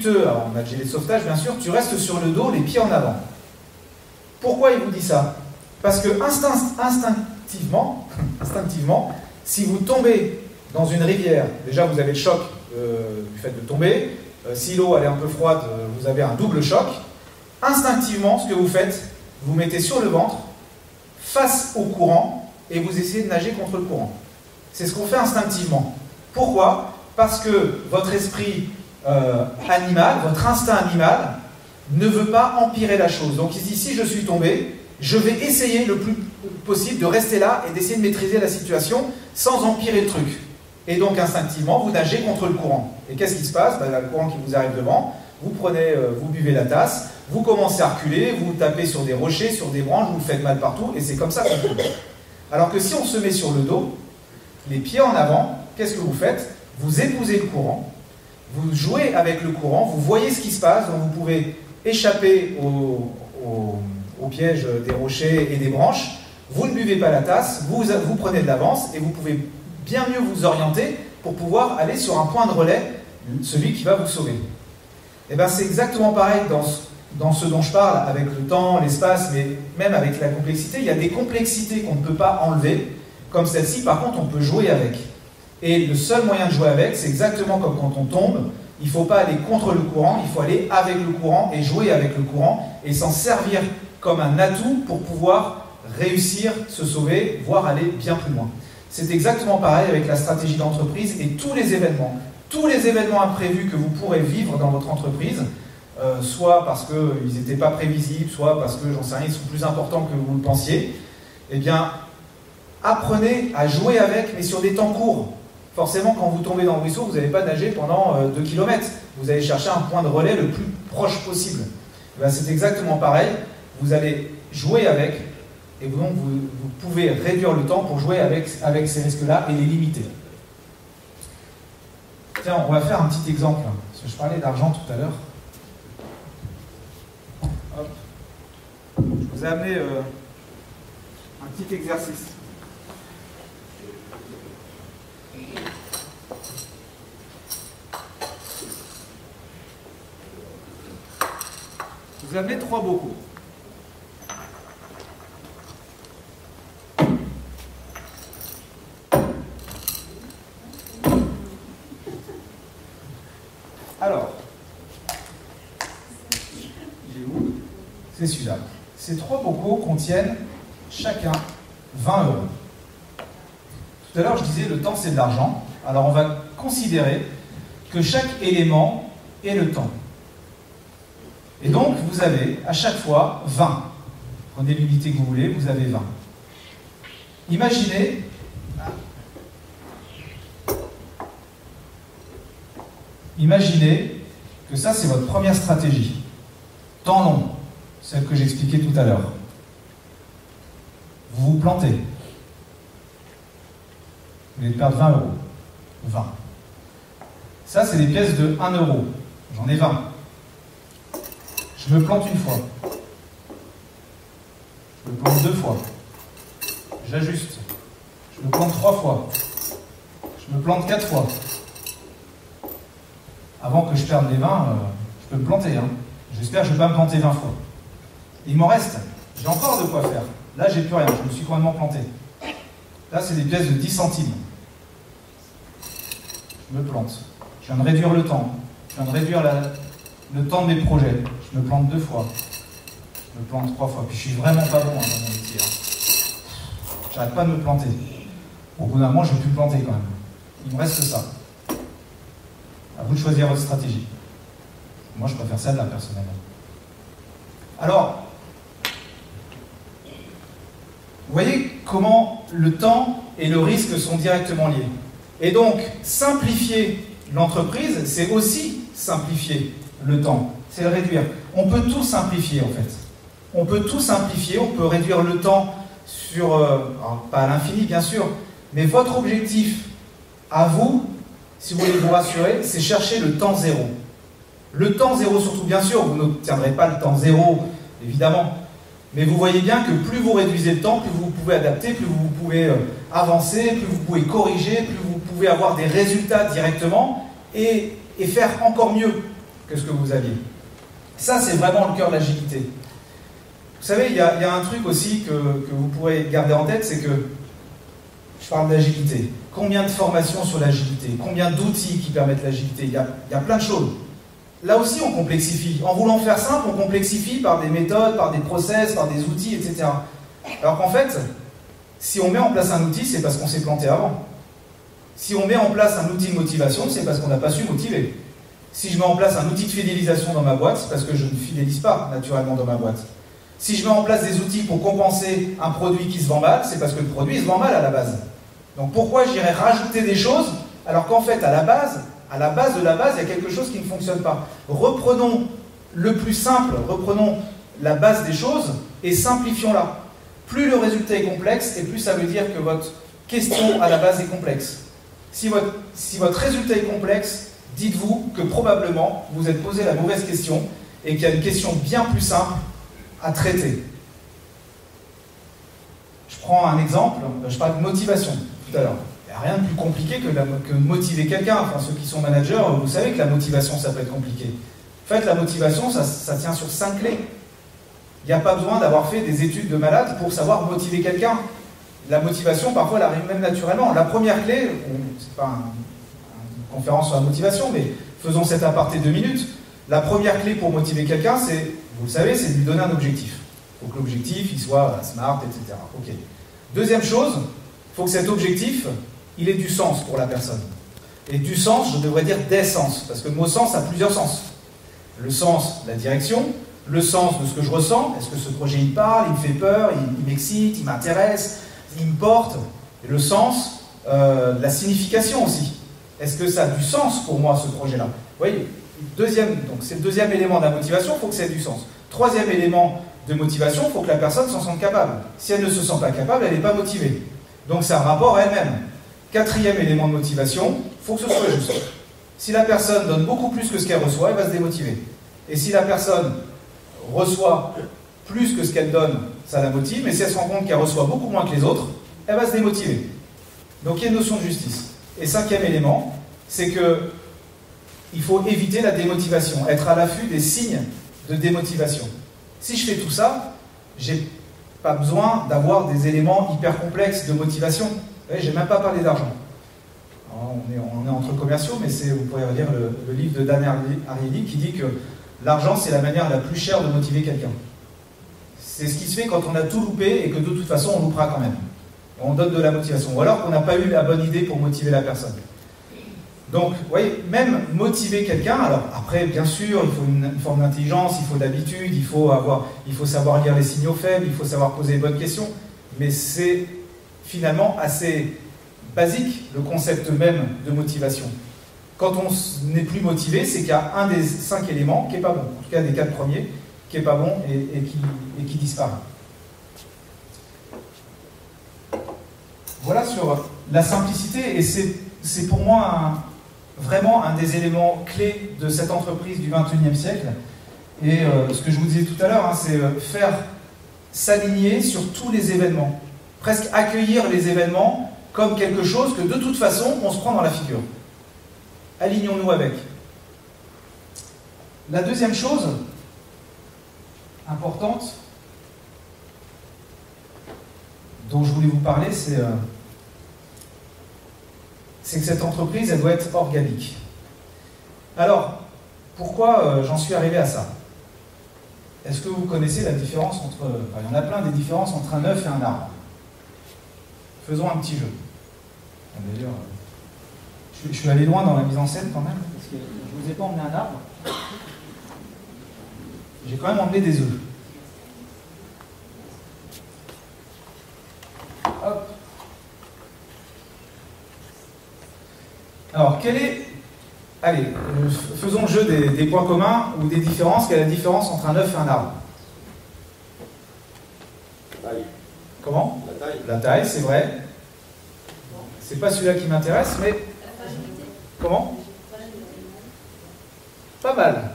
alors on a le gilet de sauvetage bien sûr, tu restes sur le dos, les pieds en avant. Pourquoi il vous dit ça? Parce que instinctivement, si vous tombez dans une rivière, déjà vous avez le choc du fait de tomber. Si l'eau elle est un peu froide, vous avez un double choc. Instinctivement, ce que vous faites, vous mettez sur le ventre, face au courant, et vous essayez de nager contre le courant. C'est ce qu'on fait instinctivement. Pourquoi? Parce que votre esprit animal, votre instinct animal, ne veut pas empirer la chose. Donc il se dit, si je suis tombé, je vais essayer le plus possible de rester là et d'essayer de maîtriser la situation sans empirer le truc. Et donc instinctivement, vous nagez contre le courant. Et qu'est-ce qui se passe? Ben, là, le courant qui vous arrive devant, vous prenez, vous buvez la tasse, vous commencez à reculer, vous tapez sur des rochers, sur des branches, vous faites mal partout, et c'est comme ça qu'on tombe. Alors que si on se met sur le dos, les pieds en avant, qu'est-ce que vous faites? Vous épousez le courant, vous jouez avec le courant, vous voyez ce qui se passe, donc vous pouvez échapper au piège des rochers et des branches, vous ne buvez pas la tasse, vous prenez de l'avance, et vous pouvez bien mieux vous orienter pour pouvoir aller sur un point de relais, celui qui va vous sauver. Et bien c'est exactement pareil dans ce dont je parle, avec le temps, l'espace, mais même avec la complexité. Il y a des complexités qu'on ne peut pas enlever, comme celle-ci, par contre on peut jouer avec. Et le seul moyen de jouer avec, c'est exactement comme quand on tombe, il ne faut pas aller contre le courant, il faut aller avec le courant et jouer avec le courant, et s'en servir comme un atout pour pouvoir réussir, se sauver, voire aller bien plus loin. C'est exactement pareil avec la stratégie d'entreprise et tous les événements imprévus que vous pourrez vivre dans votre entreprise, soit parce qu'ils n'étaient pas prévisibles, soit parce que, j'en sais rien, ils sont plus importants que vous le pensiez, eh bien, apprenez à jouer avec, mais sur des temps courts. Forcément, quand vous tombez dans le ruisseau, vous n'allez pas nager pendant 2 km. Vous allez chercher un point de relais le plus proche possible. Eh bien, c'est exactement pareil. Vous allez jouer avec, et donc vous pouvez réduire le temps pour jouer avec ces risques-là et les limiter. Tiens, on va faire un petit exemple, parce que je parlais d'argent tout à l'heure. Hop. Je vous ai amené un petit exercice. Je vous ai amené 3 bocaux. Alors, il est où? C'est celui-là. Ces 3 bocaux contiennent chacun 20 €. Tout à l'heure, je disais le temps, c'est de l'argent. Alors, on va considérer que chaque élément est le temps. Et donc, vous avez à chaque fois 20. Prenez l'unité que vous voulez, vous avez 20. Imaginez que ça, c'est votre première stratégie. Temps long, celle que j'expliquais tout à l'heure. Vous vous plantez. Vous allez perdre 20 €. 20. Ça, c'est des pièces de 1 €. J'en ai 20. Je me plante une fois. Je me plante 2 fois. J'ajuste. Je me plante 3 fois. Je me plante 4 fois. Avant que je perde les 20, je peux me planter. Hein. J'espère que je ne vais pas me planter 20 fois. Et il m'en reste. J'ai encore de quoi faire. Là, j'ai plus rien. Je me suis complètement planté. Là, c'est des pièces de 10 centimes. Je me plante. Je viens de réduire le temps. Je viens de réduire le temps de mes projets. Je me plante 2 fois. Je me plante 3 fois. Puis je suis vraiment pas bon dans mon métier. Hein. J'arrête pas de me planter. Au bout d'un moment, je vais plus me planter quand même. Il me reste ça. À vous de choisir votre stratégie. Moi, je préfère celle-là, personnellement. Alors, vous voyez comment le temps et le risque sont directement liés. Et donc, simplifier l'entreprise, c'est aussi simplifier le temps. C'est le réduire. On peut tout simplifier, en fait. On peut tout simplifier, on peut réduire le temps sur... alors, pas à l'infini, bien sûr, mais votre objectif, à vous, si vous voulez vous rassurer, c'est chercher le temps zéro. Le temps zéro surtout, bien sûr, vous n'obtiendrez pas le temps zéro, évidemment. Mais vous voyez bien que plus vous réduisez le temps, plus vous pouvez adapter, plus vous pouvez avancer, plus vous pouvez corriger, plus vous pouvez avoir des résultats directement et faire encore mieux que ce que vous aviez. Ça, c'est vraiment le cœur de l'agilité. Vous savez, il y a un truc aussi que vous pourrez garder en tête, c'est que Je parle d'agilité. Combien de formations sur l'agilité? Combien d'outils qui permettent l'agilité? Il y a plein de choses. Là aussi, on complexifie. En voulant faire simple, on complexifie par des méthodes, par des process, par des outils, etc. Alors qu'en fait, si on met en place un outil, c'est parce qu'on s'est planté avant. Si on met en place un outil de motivation, c'est parce qu'on n'a pas su motiver. Si je mets en place un outil de fidélisation dans ma boîte, c'est parce que je ne fidélise pas naturellement dans ma boîte. Si je mets en place des outils pour compenser un produit qui se vend mal, c'est parce que le produit se vend mal à la base. Donc pourquoi j'irais rajouter des choses alors qu'en fait, à la base de la base, il y a quelque chose qui ne fonctionne pas. Reprenons le plus simple, reprenons la base des choses et simplifions-la. Plus le résultat est complexe, et plus ça veut dire que votre question à la base est complexe. Si votre résultat est complexe, dites-vous que probablement vous êtes posé la mauvaise question et qu'il y a une question bien plus simple à traiter. Je prends un exemple, je parle de motivation tout à l'heure. Il n'y a rien de plus compliqué que de motiver quelqu'un. Enfin, ceux qui sont managers, vous savez que la motivation, ça peut être compliqué. En fait, la motivation, ça tient sur 5 clés. Il n'y a pas besoin d'avoir fait des études de malade pour savoir motiver quelqu'un. La motivation, parfois, elle arrive même naturellement. La première clé, c'est pas une conférence sur la motivation, mais faisons cet aparté 2 minutes. La première clé pour motiver quelqu'un, c'est, vous le savez, c'est de lui donner un objectif. Il faut que l'objectif, il soit smart, etc. Ok. Deuxième chose, il faut que cet objectif, il ait du sens pour la personne. Et du sens, je devrais dire des sens, parce que le mot sens a plusieurs sens. Le sens, la direction, le sens de ce que je ressens, est-ce que ce projet il parle, il me fait peur, il m'excite, il m'intéresse, il me porte, et le sens, la signification aussi. Est-ce que ça a du sens pour moi ce projet-là? Vous voyez, donc c'est le deuxième élément de la motivation, il faut que ça ait du sens. Troisième élément de motivation, il faut que la personne s'en sente capable. Si elle ne se sent pas capable, elle n'est pas motivée. Donc c'est un rapport à elle-même. Quatrième élément de motivation, il faut que ce soit juste. Si la personne donne beaucoup plus que ce qu'elle reçoit, elle va se démotiver. Et si la personne reçoit plus que ce qu'elle donne, ça la motive, mais si elle se rend compte qu'elle reçoit beaucoup moins que les autres, elle va se démotiver. Donc il y a une notion de justice. Et cinquième élément, c'est que il faut éviter la démotivation, être à l'affût des signes de démotivation. Si je fais tout ça, j'ai pas besoin d'avoir des éléments hyper complexes de motivation. Je n'ai même pas parlé d'argent. On est entre commerciaux, mais vous pourrez relire le livre de Dan Ariely qui dit que l'argent, c'est la manière la plus chère de motiver quelqu'un. C'est ce qui se fait quand on a tout loupé et que de toute façon, on loupera quand même. On donne de la motivation. Ou alors qu'on n'a pas eu la bonne idée pour motiver la personne. Donc, vous voyez, même motiver quelqu'un, alors après, bien sûr, il faut une forme d'intelligence, il faut de l'habitude, il faut savoir lire les signaux faibles, il faut savoir poser les bonnes questions, mais c'est finalement assez basique, le concept même de motivation. Quand on n'est plus motivé, c'est qu'il y a un des 5 éléments qui n'est pas bon, en tout cas des 4 premiers, qui n'est pas bon et qui disparaît. Voilà sur la simplicité, et c'est pour moi vraiment un des éléments clés de cette entreprise du XXIe siècle. Et ce que je vous disais tout à l'heure, c'est faire s'aligner sur tous les événements. Presque accueillir les événements comme quelque chose que de toute façon, on se prend dans la figure. Alignons-nous avec. La deuxième chose importante dont je voulais vous parler, c'est que cette entreprise, elle doit être organique. Alors, pourquoi j'en suis arrivé à ça? Est-ce que vous connaissez la différence entre... Enfin, il y en a plein des différences entre un œuf et un arbre. Faisons un petit jeu. D'ailleurs, je suis allé loin dans la mise en scène quand même, parce que je ne vous ai pas emmené un arbre. J'ai quand même emmené des œufs. Hop. Alors, allez, faisons le jeu des points communs ou des différences. Quelle est la différence entre un œuf et un arbre? La taille. Comment? La taille. La taille, c'est vrai. C'est pas celui-là qui m'intéresse, mais... Comment? Pas mal.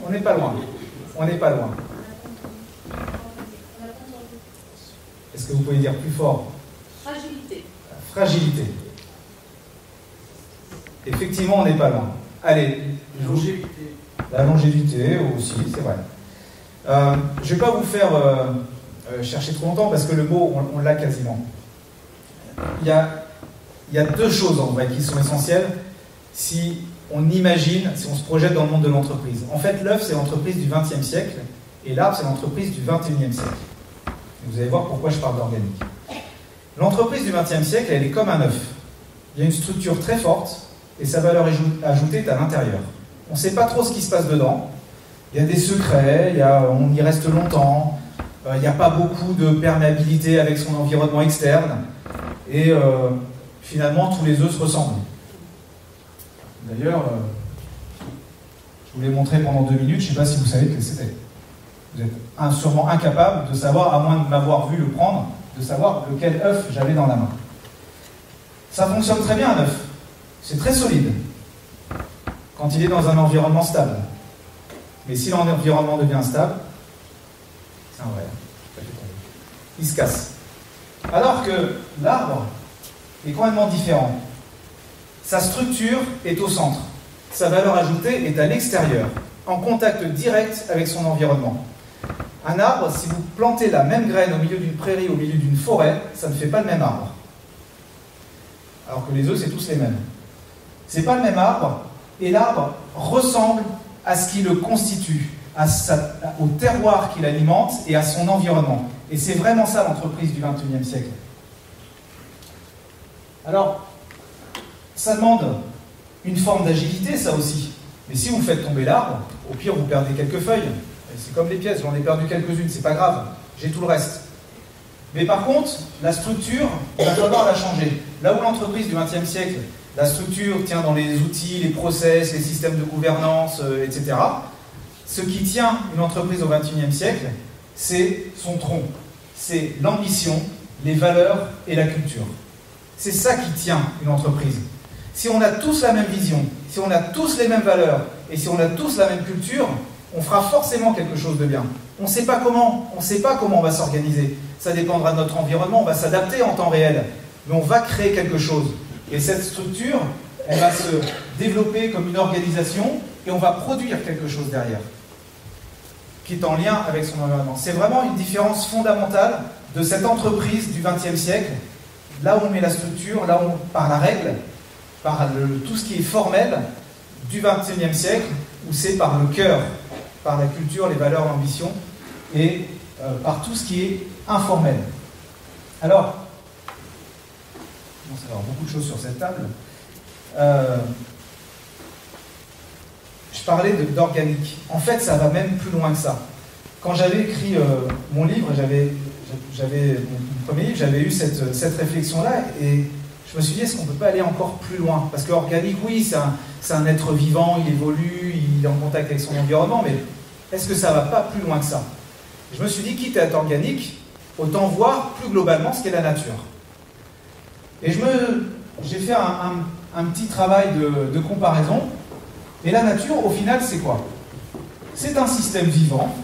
On n'est pas loin. On n'est pas loin. Est-ce que vous pouvez dire plus fort? Fragilité. Fragilité. Effectivement, on n'est pas loin. Allez. Longévité. La longévité aussi, c'est vrai. Je ne vais pas vous faire chercher trop longtemps parce que le mot, on l'a quasiment. il y a deux choses en vrai qui sont essentielles si on imagine, si on se projette dans le monde de l'entreprise. En fait, l'œuf, c'est l'entreprise du XXe siècle, et l'arbre, c'est l'entreprise du XXIe siècle. Et vous allez voir pourquoi je parle d'organique. L'entreprise du XXe siècle, elle est comme un œuf. Il y a une structure très forte, et sa valeur ajoutée est à l'intérieur. On ne sait pas trop ce qui se passe dedans. Il y a des secrets, on y reste longtemps, il n'y a pas beaucoup de perméabilité avec son environnement externe, et finalement, tous les œufs se ressemblent. D'ailleurs, je vous l'ai montré pendant 2 minutes, je ne sais pas si vous savez quel c'était. Vous êtes sûrement incapable de savoir, à moins de m'avoir vu le prendre, de savoir lequel œuf j'avais dans la main. Ça fonctionne très bien un œuf. C'est très solide quand il est dans un environnement stable. Mais si l'environnement devient instable, c'est un vrai. Il se casse. Alors que l'arbre est complètement différent. Sa structure est au centre. Sa valeur ajoutée est à l'extérieur, en contact direct avec son environnement. Un arbre, si vous plantez la même graine au milieu d'une prairie, au milieu d'une forêt, ça ne fait pas le même arbre. Alors que les œufs, c'est tous les mêmes. C'est pas le même arbre, et l'arbre ressemble à ce qui le constitue, au terroir qui l'alimente et à son environnement. Et c'est vraiment ça l'entreprise du XXIe siècle. Alors, ça demande une forme d'agilité, ça aussi. Mais si vous faites tomber l'arbre, au pire, vous perdez quelques feuilles. C'est comme les pièces, j'en ai perdu quelques-unes, c'est pas grave, j'ai tout le reste. Mais par contre, la structure, il va falloir la changer. Là où l'entreprise du XXe siècle, la structure tient dans les outils, les process, les systèmes de gouvernance, etc. Ce qui tient une entreprise au XXIe siècle, c'est son tronc. C'est l'ambition, les valeurs et la culture. C'est ça qui tient une entreprise. Si on a tous la même vision, si on a tous les mêmes valeurs, et si on a tous la même culture, on fera forcément quelque chose de bien. On ne sait pas comment on va s'organiser. Ça dépendra de notre environnement, on va s'adapter en temps réel. Mais on va créer quelque chose. Et cette structure, elle va se développer comme une organisation, et on va produire quelque chose derrière, qui est en lien avec son environnement. C'est vraiment une différence fondamentale de cette entreprise du XXe siècle, là où on met la structure, là où par la règle, par tout ce qui est formel, du XXIe siècle, où c'est par le cœur, par la culture, les valeurs, l'ambition, et par tout ce qui est informel. Alors, il va y avoir beaucoup de choses sur cette table. Je parlais d'organique. En fait, ça va même plus loin que ça. Quand j'avais écrit mon livre, mon premier livre, j'avais eu cette réflexion-là, et je me suis dit, est-ce qu'on ne peut pas aller encore plus loin? Parce que organique, oui, c'est un être vivant, il évolue, il est en contact avec son environnement, mais est-ce que ça ne va pas plus loin que ça? Je me suis dit, quitte à être organique, autant voir plus globalement ce qu'est la nature. Et j'ai fait un petit travail de comparaison. Et la nature, au final, c'est quoi? C'est un système vivant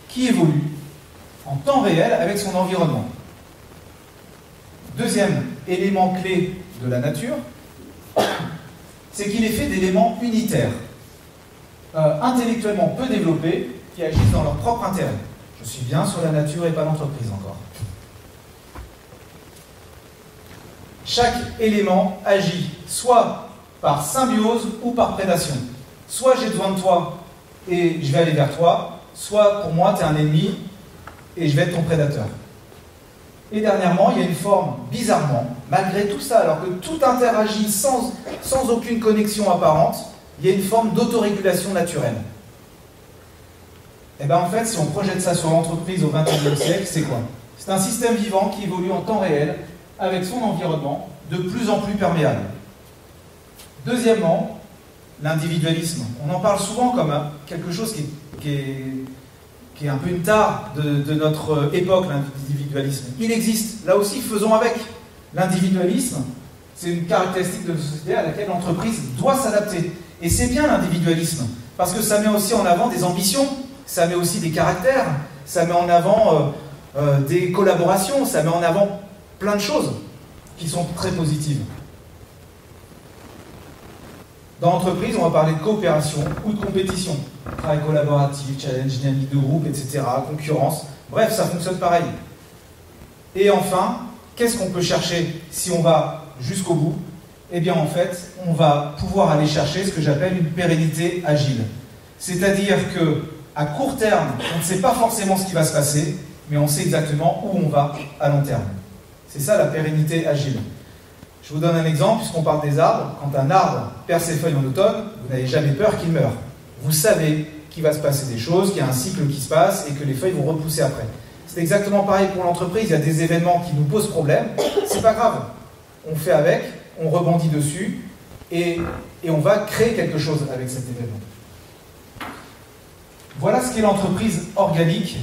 qui évolue en temps réel avec son environnement. Deuxième élément clé de la nature, c'est qu'il est fait d'éléments unitaires, intellectuellement peu développés, qui agissent dans leur propre intérêt. Je suis bien sur la nature et pas l'entreprise encore. Chaque élément agit soit par symbiose ou par prédation. Soit j'ai besoin de toi et je vais aller vers toi, soit pour moi tu es un ennemi et je vais être ton prédateur. Et dernièrement, il y a une forme, bizarrement, malgré tout ça, alors que tout interagit sans aucune connexion apparente, il y a une forme d'autorégulation naturelle. Et bien en fait, si on projette ça sur l'entreprise au XXIe siècle, c'est quoi? C'est un système vivant qui évolue en temps réel, avec son environnement, de plus en plus perméable. Deuxièmement, l'individualisme. On en parle souvent comme quelque chose qui est un peu une tare de notre époque, l'individualisme. Il existe, là aussi, faisons avec. L'individualisme, c'est une caractéristique de la société à laquelle l'entreprise doit s'adapter. Et c'est bien l'individualisme, parce que ça met aussi en avant des ambitions, ça met aussi des caractères, ça met en avant des collaborations, ça met en avant plein de choses qui sont très positives. Dans l'entreprise, on va parler de coopération ou de compétition. Travail collaboratif, challenge, dynamique de groupe, etc., concurrence. Bref, ça fonctionne pareil. Et enfin, qu'est-ce qu'on peut chercher si on va jusqu'au bout? Eh bien, en fait, on va pouvoir aller chercher ce que j'appelle une pérennité agile. C'est-à-dire qu'à court terme, on ne sait pas forcément ce qui va se passer, mais on sait exactement où on va à long terme. C'est ça la pérennité agile. Je vous donne un exemple, puisqu'on parle des arbres. Quand un arbre perd ses feuilles en automne, vous n'avez jamais peur qu'il meure. Vous savez qu'il va se passer des choses, qu'il y a un cycle qui se passe et que les feuilles vont repousser après. C'est exactement pareil pour l'entreprise. Il y a des événements qui nous posent problème. C'est pas grave. On fait avec, on rebondit dessus et on va créer quelque chose avec cet événement. Voilà ce qu'est l'entreprise organique.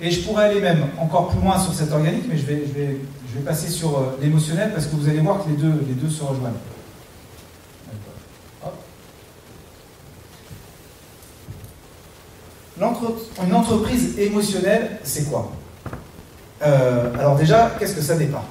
Et je pourrais aller même encore plus loin sur cette organique, mais je vais passer sur l'émotionnel parce que vous allez voir que les deux se rejoignent. Une entreprise émotionnelle, c'est quoi? Alors déjà, qu'est-ce que ça n'est pas?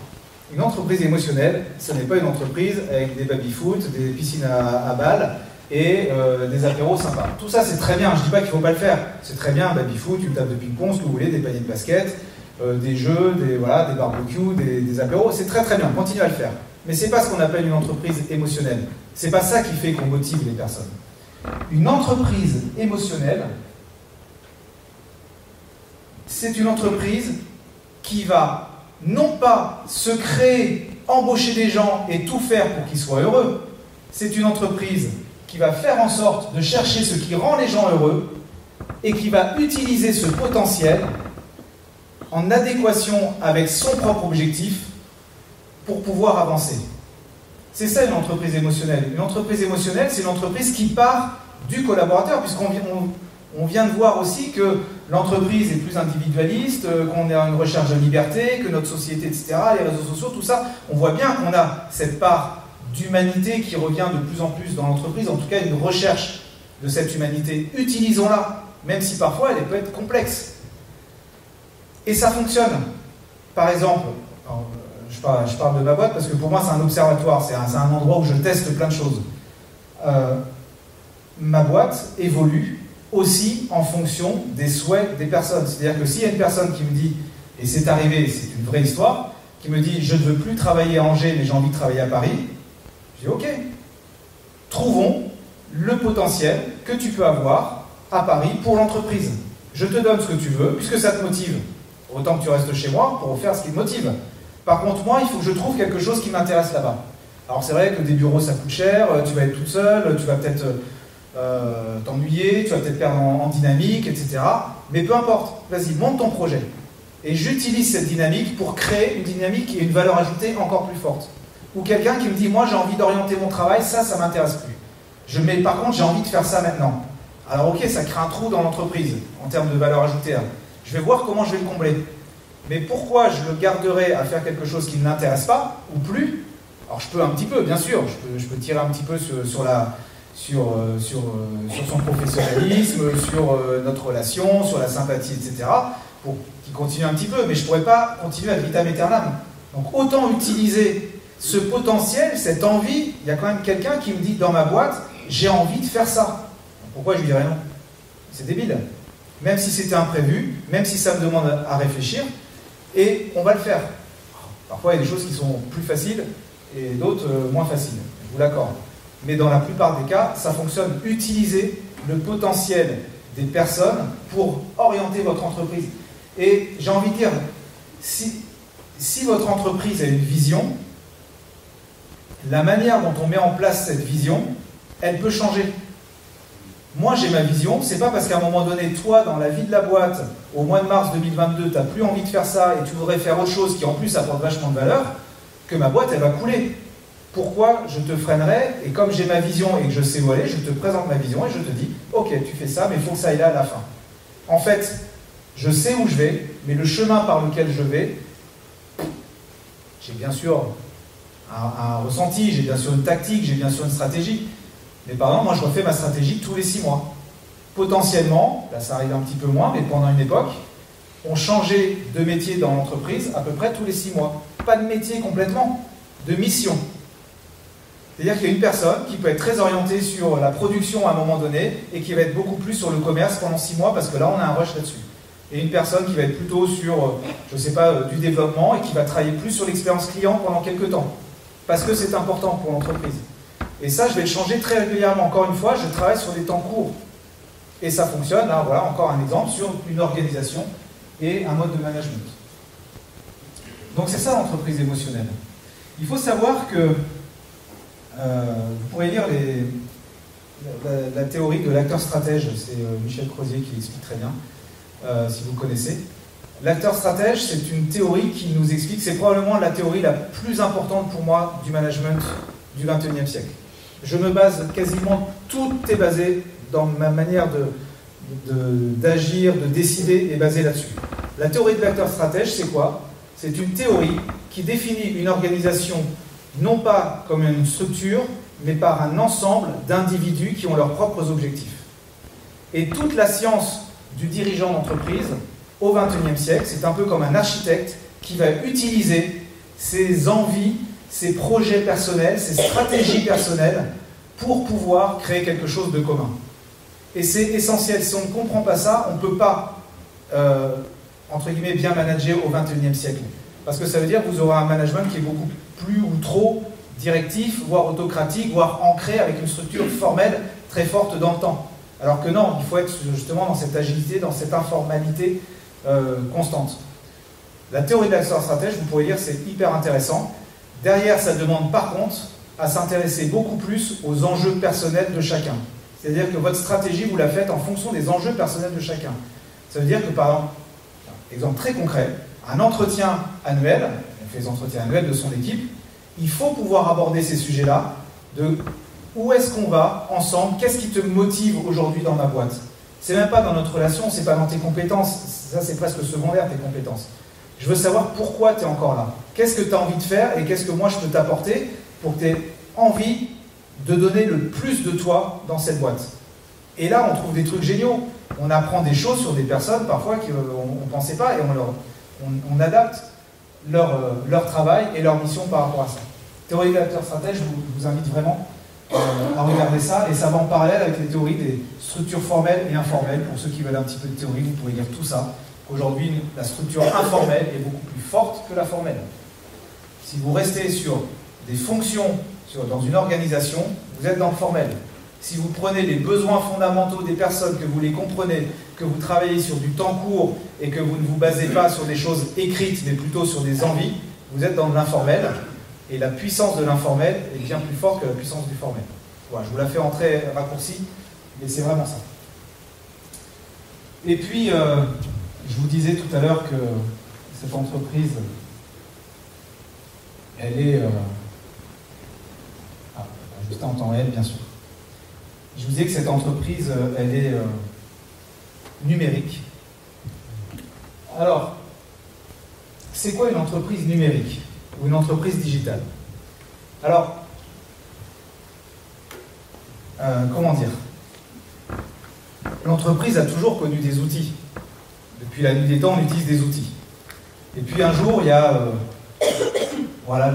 Une entreprise émotionnelle, ce n'est pas une entreprise avec des baby-foot, des piscines à balles et des apéros sympas. Tout ça, c'est très bien. Je ne dis pas qu'il ne faut pas le faire. C'est très bien, baby-foot, une table de ping-pong, ce que vous voulez, des paniers de basket, des jeux, des barbecues, des apéros. C'est très très bien. Continuez à le faire. Mais ce n'est pas ce qu'on appelle une entreprise émotionnelle. Ce n'est pas ça qui fait qu'on motive les personnes. Une entreprise émotionnelle, c'est une entreprise qui va non pas se créer, embaucher des gens et tout faire pour qu'ils soient heureux. C'est une entreprise qui va faire en sorte de chercher ce qui rend les gens heureux et qui va utiliser ce potentiel en adéquation avec son propre objectif pour pouvoir avancer. C'est ça une entreprise émotionnelle. Une entreprise émotionnelle, c'est une entreprise qui part du collaborateur, puisqu'on vient de voir aussi que l'entreprise est plus individualiste, qu'on est en une recherche de liberté, que notre société, etc., les réseaux sociaux, tout ça, on voit bien qu'on a cette part d'humanité qui revient de plus en plus dans l'entreprise, en tout cas une recherche de cette humanité. Utilisons-la, même si parfois elle peut être complexe. Et ça fonctionne. Par exemple, je parle de ma boîte parce que pour moi c'est un observatoire, c'est un endroit où je teste plein de choses. Ma boîte évolue aussi en fonction des souhaits des personnes. C'est-à-dire que s'il y a une personne qui me dit, et c'est arrivé, c'est une vraie histoire, qui me dit « je ne veux plus travailler à Angers, mais j'ai envie de travailler à Paris », je dis « ok, trouvons le potentiel que tu peux avoir à Paris pour l'entreprise. Je te donne ce que tu veux, puisque ça te motive. Autant que tu restes chez moi pour faire ce qui te motive. Par contre, moi, il faut que je trouve quelque chose qui m'intéresse là-bas. Alors c'est vrai que des bureaux, ça coûte cher, tu vas être toute seule, tu vas peut-être t'ennuyer, tu vas peut-être perdre en dynamique, etc. Mais peu importe, vas-y, monte ton projet. Et j'utilise cette dynamique pour créer une dynamique et une valeur ajoutée encore plus forte. Ou quelqu'un qui me dit, moi j'ai envie d'orienter mon travail, ça m'intéresse plus. Mais par contre, j'ai envie de faire ça maintenant. Alors ok, ça crée un trou dans l'entreprise, en termes de valeur ajoutée. Je vais voir comment je vais le combler. Mais pourquoi je le garderai à faire quelque chose qui ne l'intéresse pas, ou plus? Alors je peux un petit peu, bien sûr, je peux tirer un petit peu sur son professionnalisme, sur notre relation, sur la sympathie, etc., pour qu'il continue un petit peu, mais je ne pourrais pas continuer à vitam aeternam. Donc autant utiliser ce potentiel, cette envie. Il y a quand même quelqu'un qui me dit dans ma boîte, j'ai envie de faire ça. Pourquoi je lui dirais non? C'est débile. Même si c'était imprévu, même si ça me demande à réfléchir, et on va le faire. Parfois il y a des choses qui sont plus faciles et d'autres moins faciles, je vous l'accorde. Mais dans la plupart des cas, ça fonctionne. Utilisez le potentiel des personnes pour orienter votre entreprise. Et j'ai envie de dire, si votre entreprise a une vision, la manière dont on met en place cette vision, elle peut changer. Moi, j'ai ma vision, c'est pas parce qu'à un moment donné, toi, dans la vie de la boîte, au mois de mars 2022, tu n'as plus envie de faire ça et tu voudrais faire autre chose qui en plus apporte vachement de valeur, que ma boîte, elle va couler. Pourquoi je te freinerai? Et comme j'ai ma vision et que je sais où aller, je te présente ma vision et je te dis, ok, tu fais ça, mais il faut que ça aille là à la fin. En fait, je sais où je vais, mais le chemin par lequel je vais, j'ai bien sûr un ressenti, j'ai bien sûr une tactique, j'ai bien sûr une stratégie. Mais par exemple, moi je refais ma stratégie tous les 6 mois. Potentiellement, là ça arrive un petit peu moins, mais pendant une époque, on changeait de métier dans l'entreprise à peu près tous les 6 mois. Pas de métier complètement, de mission. C'est-à-dire qu'il y a une personne qui peut être très orientée sur la production à un moment donné et qui va être beaucoup plus sur le commerce pendant 6 mois parce que là on a un rush là-dessus. et une personne qui va être plutôt sur, je ne sais pas, du développement et qui va travailler plus sur l'expérience client pendant quelques temps. Parce que c'est important pour l'entreprise. Et ça, je vais le changer très régulièrement. Encore une fois, je travaille sur des temps courts. Et ça fonctionne. Là, voilà, encore un exemple sur une organisation et un mode de management. Donc c'est ça l'entreprise émotionnelle. Il faut savoir que vous pourrez lire la théorie de l'acteur stratège, c'est Michel Crozier qui l'explique très bien, si vous connaissez. L'acteur stratège, c'est une théorie qui nous explique, c'est probablement la théorie la plus importante pour moi du management du XXIe siècle. Je me base quasiment, tout est basé dans ma manière d'agir, de décider, est basée là-dessus. La théorie de l'acteur stratège, c'est quoi? C'est une théorie qui définit une organisation non pas comme une structure, mais par un ensemble d'individus qui ont leurs propres objectifs. Et toute la science du dirigeant d'entreprise, au XXIe siècle, c'est un peu comme un architecte qui va utiliser ses envies, ses projets personnels, ses stratégies personnelles pour pouvoir créer quelque chose de commun. Et c'est essentiel. Si on ne comprend pas ça, on ne peut pas, entre guillemets, bien manager au XXIe siècle. Parce que ça veut dire que vous aurez un management qui est beaucoup plus ou trop directif, voire autocratique, voire ancré avec une structure formelle très forte dans le temps. Alors que non, il faut être justement dans cette agilité, dans cette informalité constante. La théorie de l'acteur stratège, vous pourrez lire, c'est hyper intéressant. Derrière, ça demande par contre à s'intéresser beaucoup plus aux enjeux personnels de chacun. C'est-à-dire que votre stratégie, vous la faites en fonction des enjeux personnels de chacun. Ça veut dire que, par exemple, exemple très concret, un entretien annuel, on fait les entretiens annuels de son équipe, il faut pouvoir aborder ces sujets-là, de où est-ce qu'on va ensemble, qu'est-ce qui te motive aujourd'hui dans ma boîte. C'est même pas dans notre relation, c'est pas dans tes compétences, ça c'est presque secondaire tes compétences. Je veux savoir pourquoi tu es encore là. Qu'est-ce que tu as envie de faire et qu'est-ce que moi je peux t'apporter pour que tu aies envie de donner le plus de toi dans cette boîte. Et là, on trouve des trucs géniaux. On apprend des choses sur des personnes parfois qu'on ne pensait pas et on adapte leur travail et leur mission par rapport à ça. Théorie de l'acteur stratège, je vous invite vraiment à regarder ça, et ça va en parallèle avec les théories des structures formelles et informelles. Pour ceux qui veulent un petit peu de théorie, vous pouvez lire tout ça. Aujourd'hui, la structure informelle est beaucoup plus forte que la formelle. Si vous restez sur des fonctions dans une organisation, vous êtes dans le formel. Si vous prenez les besoins fondamentaux des personnes, que vous les comprenez, que vous travaillez sur du temps court et que vous ne vous basez pas sur des choses écrites, mais plutôt sur des envies, vous êtes dans l'informel. Et la puissance de l'informel est bien plus forte que la puissance du formel. Voilà, je vous la fais en très raccourci, mais c'est vraiment ça. Et puis, je vous disais tout à l'heure que cette entreprise, elle est... juste en temps réel, bien sûr. Je vous disais que cette entreprise, elle est numérique. Alors, c'est quoi une entreprise numérique ou une entreprise digitale? Alors, comment dire? L'entreprise a toujours connu des outils. Depuis la nuit des temps, on utilise des outils. Et puis un jour, il y a voilà,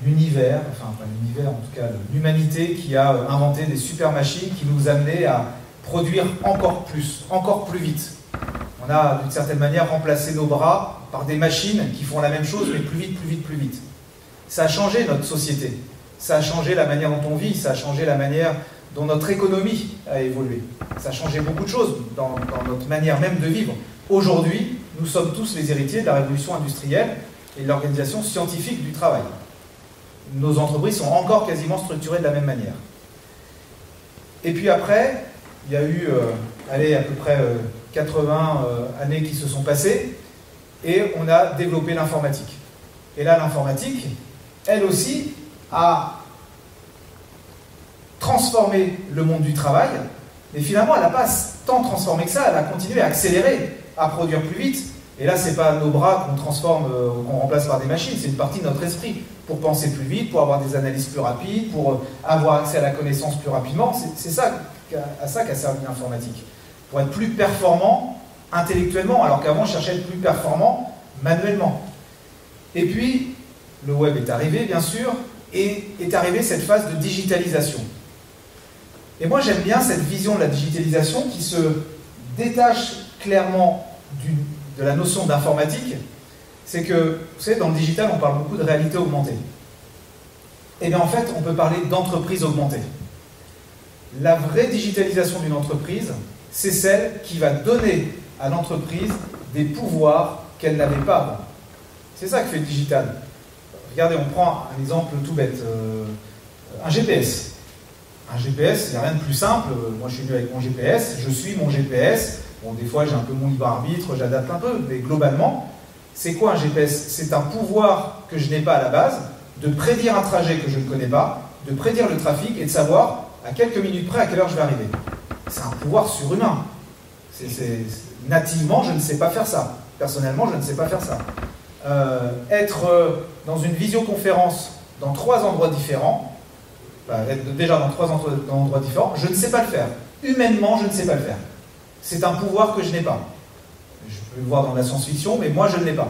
l'univers, enfin pas l'univers, en tout cas l'humanité qui a inventé des super machines qui nous amenaient à produire encore plus vite. On a d'une certaine manière remplacé nos bras par des machines qui font la même chose, mais plus vite, plus vite, plus vite. Ça a changé notre société, ça a changé la manière dont on vit, ça a changé la manière dont notre économie a évolué. Ça a changé beaucoup de choses dans notre manière même de vivre. Aujourd'hui, nous sommes tous les héritiers de la révolution industrielle et de l'organisation scientifique du travail. Nos entreprises sont encore quasiment structurées de la même manière. Et puis après, il y a eu à peu près 80 années qui se sont passées, et on a développé l'informatique. Et là, l'informatique, elle aussi, a transformé le monde du travail, mais finalement, elle n'a pas tant transformé que ça, elle a continué à accélérer, à produire plus vite. Et là, ce n'est pas nos bras qu'on transforme, qu'on remplace par des machines, c'est une partie de notre esprit, pour penser plus vite, pour avoir des analyses plus rapides, pour avoir accès à la connaissance plus rapidement. C'est à ça qu'a servi l'informatique. Pour être plus performant intellectuellement, alors qu'avant, je cherchais à être plus performant manuellement. Et puis, le web est arrivé, bien sûr, et est arrivée cette phase de digitalisation. Et moi, j'aime bien cette vision de la digitalisation qui se détache clairement de la notion d'informatique, c'est que, vous savez, dans le digital, on parle beaucoup de réalité augmentée. Et bien en fait, on peut parler d'entreprise augmentée. La vraie digitalisation d'une entreprise, c'est celle qui va donner à l'entreprise des pouvoirs qu'elle n'avait pas avant. C'est ça que fait le digital. Regardez, on prend un exemple tout bête. Un GPS. Un GPS, il n'y a rien de plus simple. Moi, je suis venu avec mon GPS, je suis mon GPS. Bon, des fois, j'ai un peu mon libre arbitre, j'adapte un peu, mais globalement, c'est quoi un GPS? C'est un pouvoir que je n'ai pas à la base, de prédire un trajet que je ne connais pas, de prédire le trafic et de savoir à quelques minutes près à quelle heure je vais arriver. C'est un pouvoir surhumain. Nativement, je ne sais pas faire ça. Personnellement, je ne sais pas faire ça. Être dans une visioconférence dans 3 endroits différents, être déjà dans 3 endroits différents, je ne sais pas le faire. Humainement, je ne sais pas le faire. C'est un pouvoir que je n'ai pas. Je peux le voir dans la science-fiction, mais moi, je ne l'ai pas.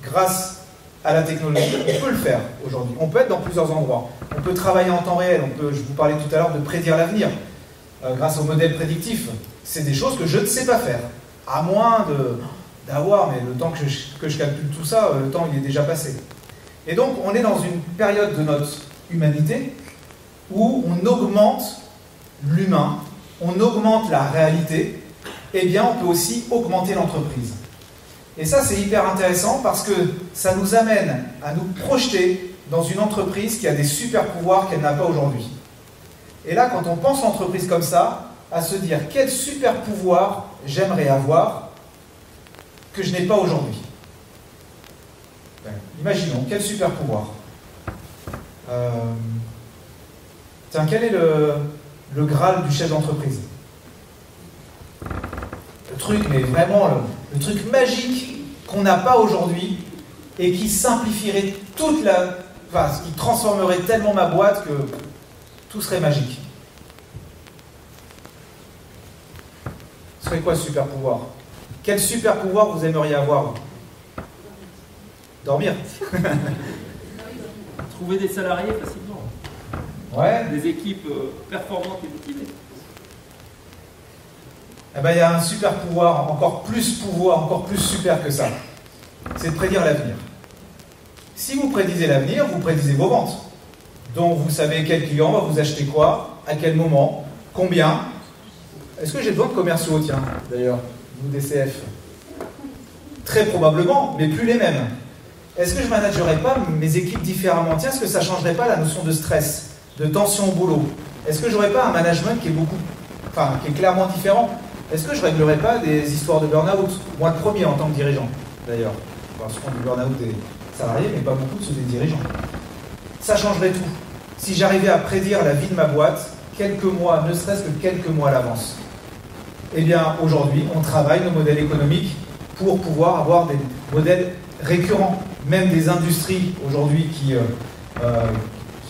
Grâce à la technologie, on peut le faire aujourd'hui. On peut être dans plusieurs endroits. On peut travailler en temps réel. Je vous parlais tout à l'heure de prédire l'avenir. Grâce au modèle prédictif, c'est des choses que je ne sais pas faire. À moins d'avoir, mais le temps que je calcule tout ça, le temps il est déjà passé. Et donc, on est dans une période de notre humanité où on augmente l'humain, on augmente la réalité, et bien on peut aussi augmenter l'entreprise. Et ça, c'est hyper intéressant parce que ça nous amène à nous projeter dans une entreprise qui a des super pouvoirs qu'elle n'a pas aujourd'hui. Et là, quand on pense l'entreprise comme ça, à se dire quel super pouvoir j'aimerais avoir que je n'ai pas aujourd'hui. Imaginons, quel super pouvoir. Tiens, quel est le Graal du chef d'entreprise? Le truc, mais vraiment, le truc magique qu'on n'a pas aujourd'hui et qui simplifierait toute la... Enfin, qui transformerait tellement ma boîte que tout serait magique. Ce serait quoi ce super pouvoir? Quel super pouvoir vous aimeriez avoir? Dormir. Trouver des salariés facilement. Ouais. Des équipes performantes et motivées. Eh ben, il y a un super pouvoir, encore plus super que ça. C'est de prédire l'avenir. Si vous prédisez l'avenir, vous prédisez vos ventes. Donc vous savez quel client va vous acheter quoi, à quel moment, combien. Est-ce que j'ai besoin de commerciaux, tiens, d'ailleurs, vous DCF? Très probablement, mais plus les mêmes. Est-ce que je ne managerais pas mes équipes différemment? Tiens, est-ce que ça ne changerait pas la notion de stress, de tension au boulot? Est-ce que je n'aurais pas un management qui est clairement différent? Est-ce que je ne réglerais pas des histoires de burn-out? Moi, le premier en tant que dirigeant, d'ailleurs. On parle souvent du burn-out des salariés, mais pas beaucoup de ceux des dirigeants. Ça changerait tout. Si j'arrivais à prédire la vie de ma boîte, quelques mois, ne serait-ce que quelques mois à l'avance. Eh bien, aujourd'hui, on travaille nos modèles économiques pour pouvoir avoir des modèles récurrents. Même des industries, aujourd'hui, qui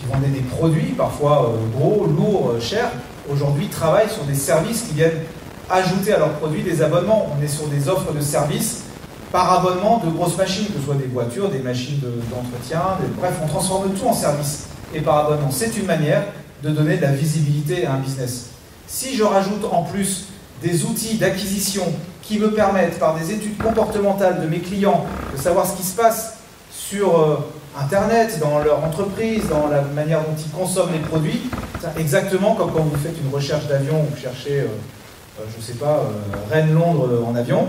vendaient des produits, parfois gros, lourds, chers, aujourd'hui travaillent sur des services qui viennent ajouter à leurs produits des abonnements. On est sur des offres de services par abonnement de grosses machines, que ce soit des voitures, des machines d'entretien, bref, on transforme tout en service et par abonnement. C'est une manière de donner de la visibilité à un business. Si je rajoute en plus des outils d'acquisition qui me permettent, par des études comportementales de mes clients, de savoir ce qui se passe sur Internet, dans leur entreprise, dans la manière dont ils consomment les produits, exactement comme quand vous faites une recherche d'avion, vous cherchez, je ne sais pas, Rennes-Londres en avion,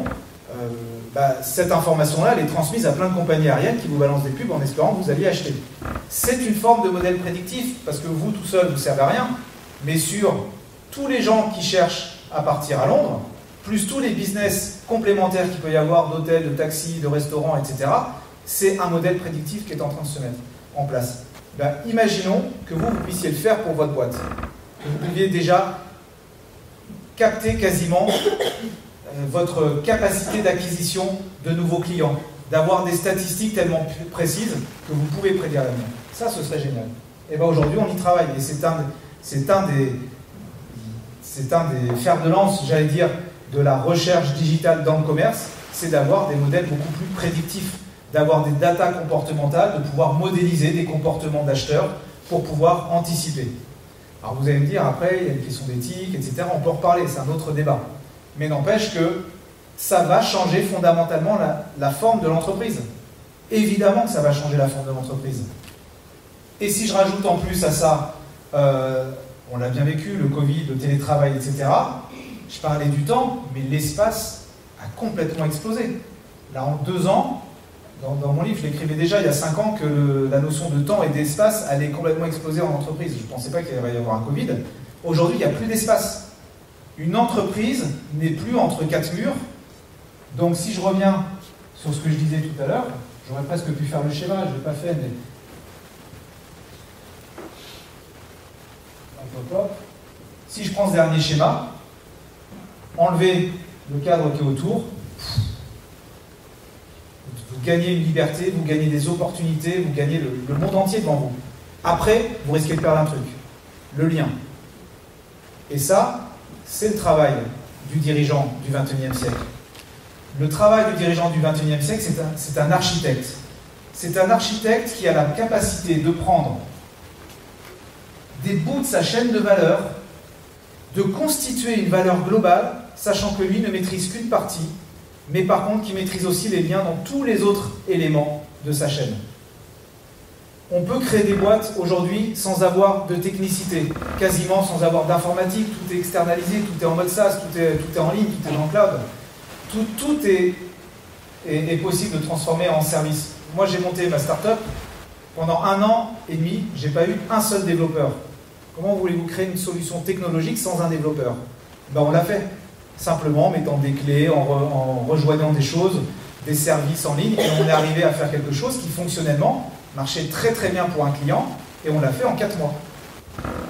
cette information-là, elle est transmise à plein de compagnies aériennes qui vous balancent des pubs en espérant que vous alliez acheter. C'est une forme de modèle prédictif, parce que vous, tout seul, vous ne servez à rien, mais sur tous les gens qui cherchent à partir à Londres, plus tous les business complémentaires qu'il peut y avoir d'hôtels, de taxis, de restaurants, etc., c'est un modèle prédictif qui est en train de se mettre en place. Imaginons que vous puissiez le faire pour votre boîte. Que vous pouviez déjà capter quasiment votre capacité d'acquisition de nouveaux clients, d'avoir des statistiques tellement précises que vous pouvez prédire l'avenir. Ça, ce serait génial. Et aujourd'hui, on y travaille. Et c'est un des fers de lance, j'allais dire, de la recherche digitale dans le commerce, c'est d'avoir des modèles beaucoup plus prédictifs, d'avoir des datas comportementales, de pouvoir modéliser des comportements d'acheteurs pour pouvoir anticiper. Alors vous allez me dire, après, il y a une question d'éthique, etc. On peut en reparler, c'est un autre débat. Mais n'empêche que ça va changer fondamentalement la forme de l'entreprise. Évidemment que ça va changer la forme de l'entreprise. Et si je rajoute en plus à ça, on l'a bien vécu, le Covid, le télétravail, etc., je parlais du temps, mais l'espace a complètement explosé. Là, en 2 ans, dans mon livre, je l'écrivais déjà il y a 5 ans que la notion de temps et d'espace allait complètement exploser en entreprise. Je ne pensais pas qu'il allait y avoir un Covid. Aujourd'hui, il n'y a plus d'espace. Une entreprise n'est plus entre 4 murs. Donc, si je reviens sur ce que je disais tout à l'heure, j'aurais presque pu faire le schéma, je ne l'ai pas fait, mais... Si je prends ce dernier schéma, enlever le cadre qui est autour, vous gagnez une liberté, vous gagnez des opportunités, vous gagnez le monde entier devant vous. Après, vous risquez de perdre un truc, le lien. Et ça, c'est le travail du dirigeant du XXIe siècle. Le travail du dirigeant du XXIe siècle, c'est un architecte. C'est un architecte qui a la capacité de prendre des bouts de sa chaîne de valeur, de constituer une valeur globale, sachant que lui ne maîtrise qu'une partie, mais par contre qui maîtrise aussi les liens dans tous les autres éléments de sa chaîne. On peut créer des boîtes aujourd'hui sans avoir de technicité, quasiment sans avoir d'informatique, tout est externalisé, tout est en mode SaaS, tout est en ligne, tout est dans le cloud. Tout est possible de transformer en service. Moi j'ai monté ma start-up, pendant 1 an et demi, je n'ai pas eu un seul développeur. Comment voulez-vous créer une solution technologique sans un développeur? Ben, on l'a fait, simplement en mettant des clés, en rejoignant des choses, des services en ligne, et on est arrivé à faire quelque chose qui fonctionnellement marchait très très bien pour un client, et on l'a fait en 4 mois.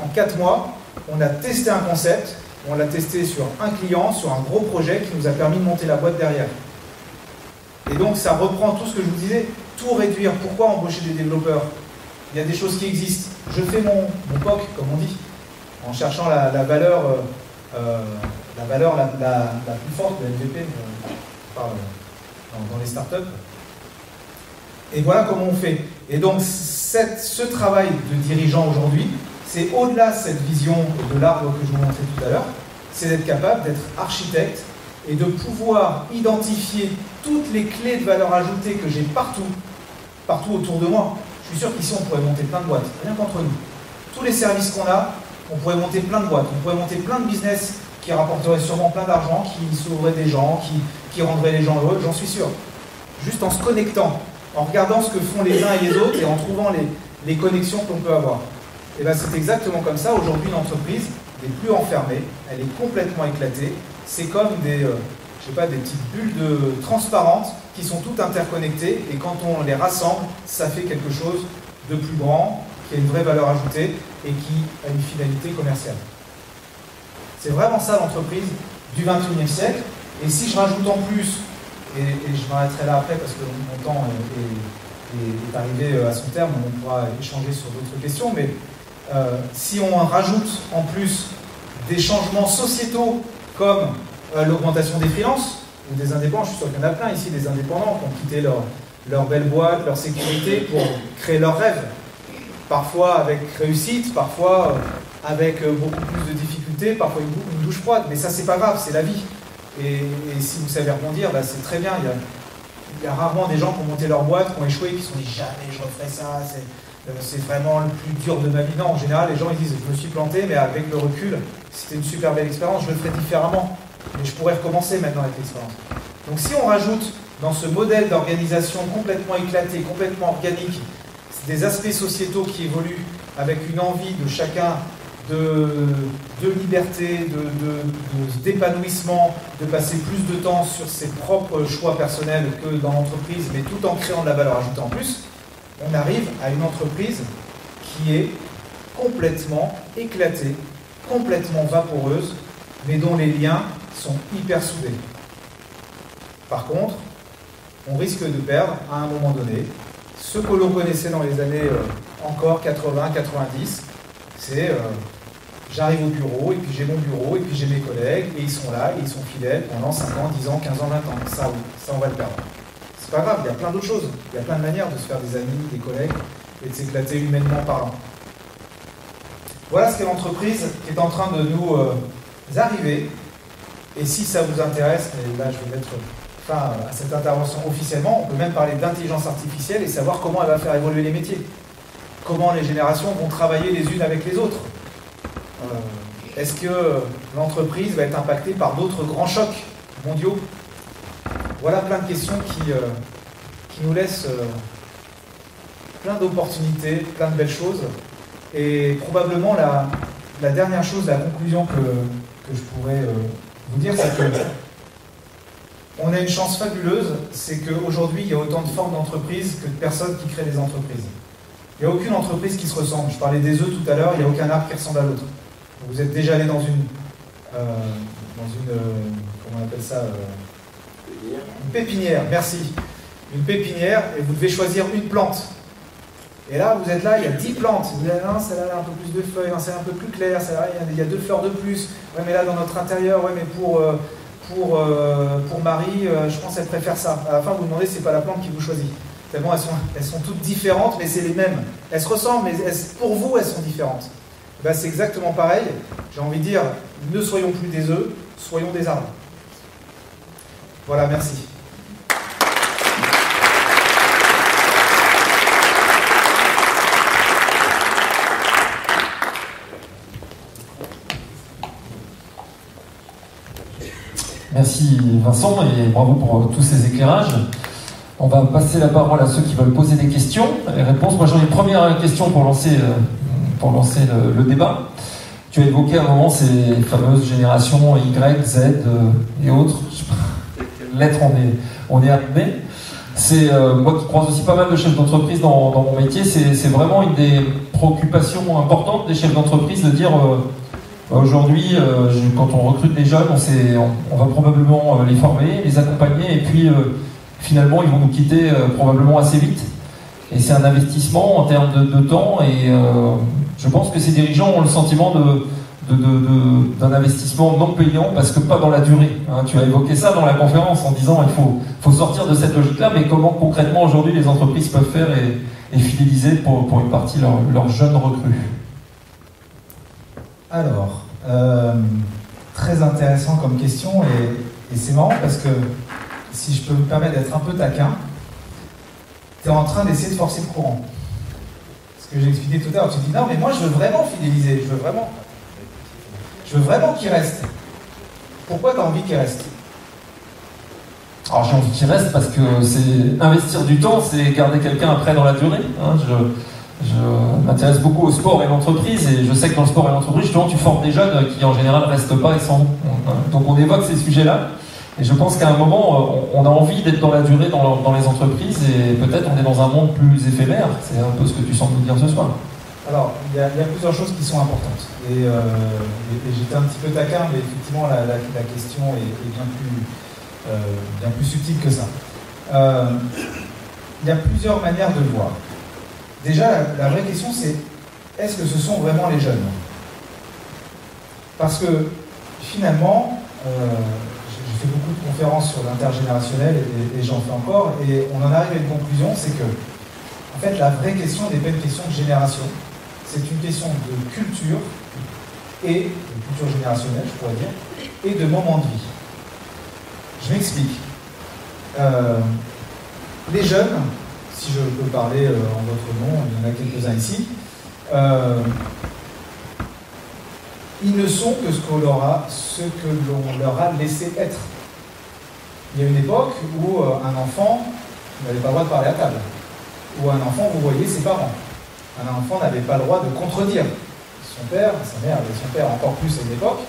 En 4 mois, on a testé un concept, on l'a testé sur un client, sur un gros projet qui nous a permis de monter la boîte derrière. Et donc ça reprend tout ce que je vous disais, tout réduire. Pourquoi embaucher des développeurs? Il y a des choses qui existent. Je fais mon POC, comme on dit, en cherchant la valeur la plus forte de MVP dans les startups. Et voilà comment on fait. Et donc ce travail de dirigeant aujourd'hui, c'est au-delà de cette vision de l'arbre que je vous montrais tout à l'heure, c'est d'être capable d'être architecte et de pouvoir identifier toutes les clés de valeur ajoutée que j'ai partout autour de moi. Je suis sûr qu'ici on pourrait monter plein de boîtes, rien qu'entre nous. Tous les services qu'on a, on pourrait monter plein de boîtes, on pourrait monter plein de business qui rapporteraient sûrement plein d'argent, qui sauveraient des gens, qui rendraient les gens heureux, j'en suis sûr. Juste en se connectant, en regardant ce que font les uns et les autres et en trouvant les connexions qu'on peut avoir. Et bien c'est exactement comme ça. Aujourd'hui, l'entreprise n'est plus enfermée, elle est complètement éclatée. C'est comme des petites bulles transparentes qui sont toutes interconnectées, et quand on les rassemble, ça fait quelque chose de plus grand, qui a une vraie valeur ajoutée et qui a une finalité commerciale. C'est vraiment ça l'entreprise du XXIe siècle. Et si je rajoute en plus, et je m'arrêterai là après parce que mon temps est arrivé à son terme, on pourra échanger sur d'autres questions, mais si on rajoute en plus des changements sociétaux comme l'augmentation des freelances ou des indépendants, je suis sûr qu'il y en a plein ici, des indépendants qui ont quitté leur belle boîte, leur sécurité pour créer leurs rêves. Parfois avec réussite, parfois avec beaucoup plus de difficultés, parfois une douche froide, mais ça c'est pas grave, c'est la vie. Et si vous savez rebondir, bah, c'est très bien. Il y a rarement des gens qui ont monté leur boîte, qui ont échoué, qui se sont dit jamais je referai ça, c'est vraiment le plus dur de ma vie. Non, en général, les gens ils disent je me suis planté, mais avec le recul, c'était une super belle expérience, je le ferai différemment. Mais je pourrais recommencer maintenant avec l'expérience. Donc si on rajoute dans ce modèle d'organisation complètement éclaté, complètement organique, des aspects sociétaux qui évoluent avec une envie de chacun de liberté, d'épanouissement, de passer plus de temps sur ses propres choix personnels que dans l'entreprise, mais tout en créant de la valeur ajoutée en plus, on arrive à une entreprise qui est complètement éclatée, complètement vaporeuse, mais dont les liens sont hyper soudés. Par contre, on risque de perdre à un moment donné ce que l'on connaissait dans les années encore 80, 90, c'est j'arrive au bureau, et puis j'ai mon bureau, et puis j'ai mes collègues, et ils sont là, et ils sont fidèles pendant 5 ans, 10 ans, 15 ans, 20 ans. Ça, oui, ça on va le perdre. C'est pas grave, il y a plein d'autres choses. Il y a plein de manières de se faire des amis, des collègues, et de s'éclater humainement parlant. Voilà ce qu'est l'entreprise qui est en train de nous arriver. Et si ça vous intéresse, mais là je vais mettre fin à cette intervention officiellement, on peut même parler d'intelligence artificielle et savoir comment elle va faire évoluer les métiers. Comment les générations vont travailler les unes avec les autres. Est-ce que l'entreprise va être impactée par d'autres grands chocs mondiaux? Voilà plein de questions qui nous laissent plein d'opportunités, plein de belles choses. Et probablement la dernière chose, la conclusion que je pourrais vous dire, c'est que on a une chance fabuleuse, c'est qu'aujourd'hui, il y a autant de formes d'entreprises que de personnes qui créent des entreprises. Il n'y a aucune entreprise qui se ressemble. Je parlais des œufs tout à l'heure, il n'y a aucun arbre qui ressemble à l'autre. Vous êtes déjà allé dans une comment on appelle ça, une pépinière, merci. Une pépinière, et vous devez choisir une plante. Et là, vous êtes là, il y a 10 plantes. Vous dites, non, celle-là a un peu plus de feuilles, non, celle-là un peu plus claire, celle-là, il y a 2 fleurs de plus. Ouais, mais là, dans notre intérieur, ouais, mais pour Marie, je pense qu'elle préfère ça. À la fin, vous vous demandez si c'est pas la plante qui vous choisit. Tellement elles sont toutes différentes, mais c'est les mêmes. Elles se ressemblent, mais pour vous, elles sont différentes. Ben, c'est exactement pareil. J'ai envie de dire, ne soyons plus des œufs, soyons des arbres. Voilà, merci. Merci Vincent et bravo pour tous ces éclairages. On va passer la parole à ceux qui veulent poser des questions et réponses. Moi j'en ai une première question pour lancer le débat. Tu as évoqué à un moment ces fameuses générations Y, Z et autres. Lettres, on est amené. C'est moi qui croise aussi pas mal de chefs d'entreprise dans mon métier, c'est vraiment une des préoccupations importantes des chefs d'entreprise de dire aujourd'hui, quand on recrute des jeunes, on va probablement les former, les accompagner, et puis finalement, ils vont nous quitter probablement assez vite. Et c'est un investissement en termes de temps, et je pense que ces dirigeants ont le sentiment d'un investissement non payant, parce que pas dans la durée. Hein. Tu as évoqué ça dans la conférence en disant il faut sortir de cette logique-là, mais comment concrètement aujourd'hui les entreprises peuvent faire et fidéliser pour une partie leurs jeunes recrues? Alors, très intéressant comme question, et c'est marrant parce que, si je peux me permettre d'être un peu taquin, tu es en train d'essayer de forcer le courant. Ce que j'ai expliqué tout à l'heure, tu dis non mais moi je veux vraiment fidéliser, je veux vraiment qu'il reste. Pourquoi tu as envie qu'il reste? Alors j'ai envie qu'il reste parce que c'est investir du temps, c'est garder quelqu'un après dans la durée. Hein. Je m'intéresse beaucoup au sport et à l'entreprise, et je sais que dans le sport et l'entreprise, justement, tu formes des jeunes qui en général ne restent pas et s'en vont. Donc on évoque ces sujets-là, et je pense qu'à un moment, on a envie d'être dans la durée dans les entreprises, et peut-être on est dans un monde plus éphémère. C'est un peu ce que tu sembles nous dire ce soir. Alors, il y a plusieurs choses qui sont importantes. Et j'étais un petit peu taquin, mais effectivement, la question est bien plus subtile que ça. Il y a plusieurs manières de le voir. Déjà, la vraie question, c'est est-ce que ce sont vraiment les jeunes? Parce que, finalement, j'ai fait beaucoup de conférences sur l'intergénérationnel, et j'en fais encore, et on en arrive à une conclusion, c'est que, en fait, la vraie question n'est pas une question de génération, c'est une question de culture, et de culture générationnelle, je pourrais dire, et de moment de vie. Je m'explique. Les jeunes, si je peux parler en votre nom, il y en a quelques-uns ici, ils ne sont que ce que l'on leur a laissé être. Il y a une époque où un enfant n'avait pas le droit de parler à table, où un enfant, vous voyez ses parents. Un enfant n'avait pas le droit de contredire son père, sa mère, et son père encore plus à une époque.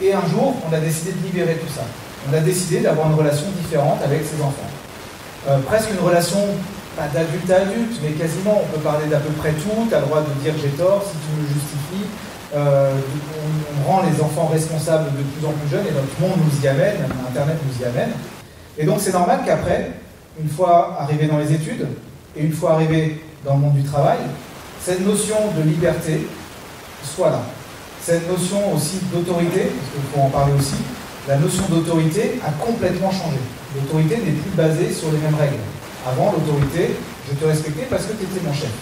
Et un jour, on a décidé de libérer tout ça. On a décidé d'avoir une relation différente avec ses enfants. Presque une relation, pas d'adulte à adulte, mais quasiment, on peut parler d'à peu près tout, tu as le droit de dire j'ai tort si tu me le justifies. On rend les enfants responsables de plus en plus jeunes, et notre monde nous y amène, Internet nous y amène. Et donc c'est normal qu'après, une fois arrivé dans les études, et une fois arrivé dans le monde du travail, cette notion de liberté soit là. Cette notion aussi d'autorité, parce qu'il faut en parler aussi, la notion d'autorité a complètement changé. L'autorité n'est plus basée sur les mêmes règles. Avant, l'autorité, je te respectais parce que tu étais mon chef.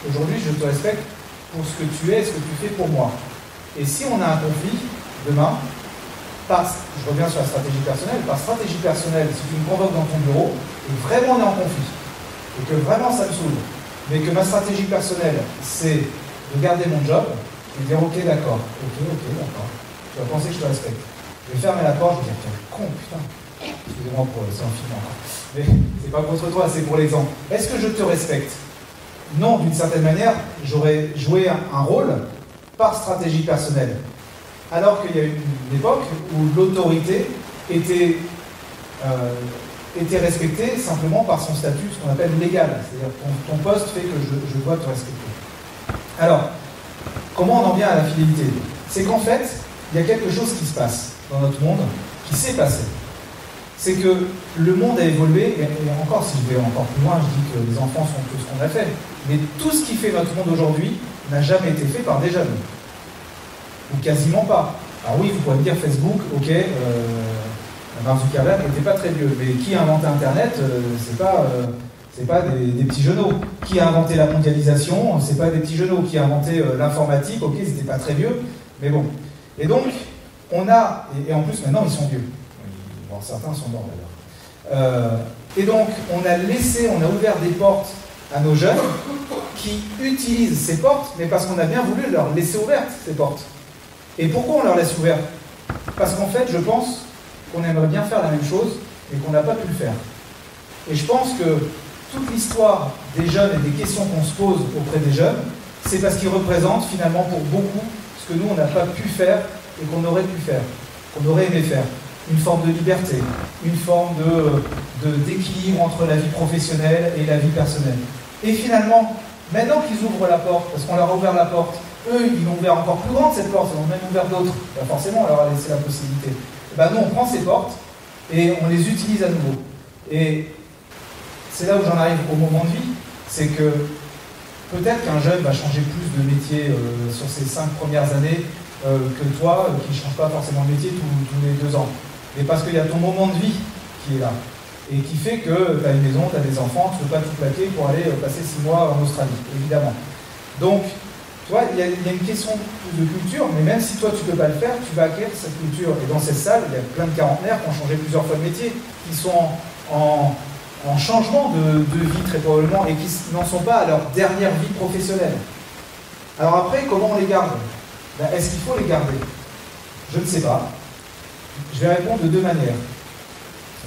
Aujourd'hui, je te respecte pour ce que tu es et ce que tu fais pour moi. Et si on a un conflit, demain, je reviens sur la stratégie personnelle, par stratégie personnelle, si tu me convoques dans ton bureau, et vraiment on est en conflit, et que vraiment ça me saoule, mais que ma stratégie personnelle, c'est de garder mon job, et de dire ok d'accord, d'accord, tu vas penser que je te respecte. Je vais fermer la porte, je vais dire quel con, putain, excusez-moi pour c'est un film encore, mais c'est pas contre toi, c'est pour l'exemple. Est-ce que je te respecte? Non, d'une certaine manière, j'aurais joué un rôle par stratégie personnelle. Alors qu'il y a eu une époque où l'autorité était respectée simplement par son statut, ce qu'on appelle légal. C'est-à-dire ton poste fait que je dois te respecter. Alors, comment on en vient à la fidélité? C'est qu'en fait, il y a quelque chose qui se passe dans notre monde, qui s'est passé. C'est que le monde a évolué, et encore, si je vais encore plus loin, je dis que les enfants sont tout ce qu'on a fait, mais tout ce qui fait notre monde aujourd'hui n'a jamais été fait par des jeunes. Ou quasiment pas. Alors oui, vous pouvez me dire Facebook, ok, Mark Zuckerberg n'était pas très vieux, mais qui a inventé Internet, c'est pas des petits genoux. Qui a inventé la mondialisation, c'est pas des petits genoux. Qui a inventé l'informatique, ok, c'était pas très vieux, mais bon. Et donc, on a, et en plus maintenant ils sont vieux. Bon, certains sont morts d'ailleurs. Et donc, on a ouvert des portes à nos jeunes qui utilisent ces portes, mais parce qu'on a bien voulu leur laisser ouvertes ces portes. Et pourquoi on leur laisse ouvertes? Parce qu'en fait, je pense qu'on aimerait bien faire la même chose et qu'on n'a pas pu le faire. Et je pense que toute l'histoire des jeunes et des questions qu'on se pose auprès des jeunes, c'est parce qu'ils représentent finalement pour beaucoup ce que nous, on n'a pas pu faire et qu'on aurait pu faire, qu'on aurait aimé faire. Une forme de liberté, une forme d'équilibre entre la vie professionnelle et la vie personnelle. Et finalement, maintenant qu'ils ouvrent la porte, parce qu'on leur a ouvert la porte, eux, ils l'ont ouvert encore plus grande cette porte, ils en ont même ouvert d'autres. Ben forcément, on leur a laissé la possibilité. Ben nous, on prend ces portes et on les utilise à nouveau. Et c'est là où j'en arrive au moment de vie, c'est que peut-être qu'un jeune va changer plus de métier sur ses 5 premières années que toi, qui ne change pas forcément de métier tous les 2 ans. Mais parce qu'il y a ton moment de vie qui est là. Et qui fait que tu as une maison, tu as des enfants, tu ne peux pas tout plaquer pour aller passer 6 mois en Australie, évidemment. Donc, tu vois, il y a une question de culture, mais même si toi tu ne peux pas le faire, tu vas acquérir cette culture. Et dans cette salle, il y a plein de quarantenaires qui ont changé plusieurs fois de métier, qui sont en changement de vie très probablement, et qui n'en sont pas à leur dernière vie professionnelle. Alors après, comment on les garde? Ben, est-ce qu'il faut les garder? Je ne sais pas. Je vais répondre de 2 manières.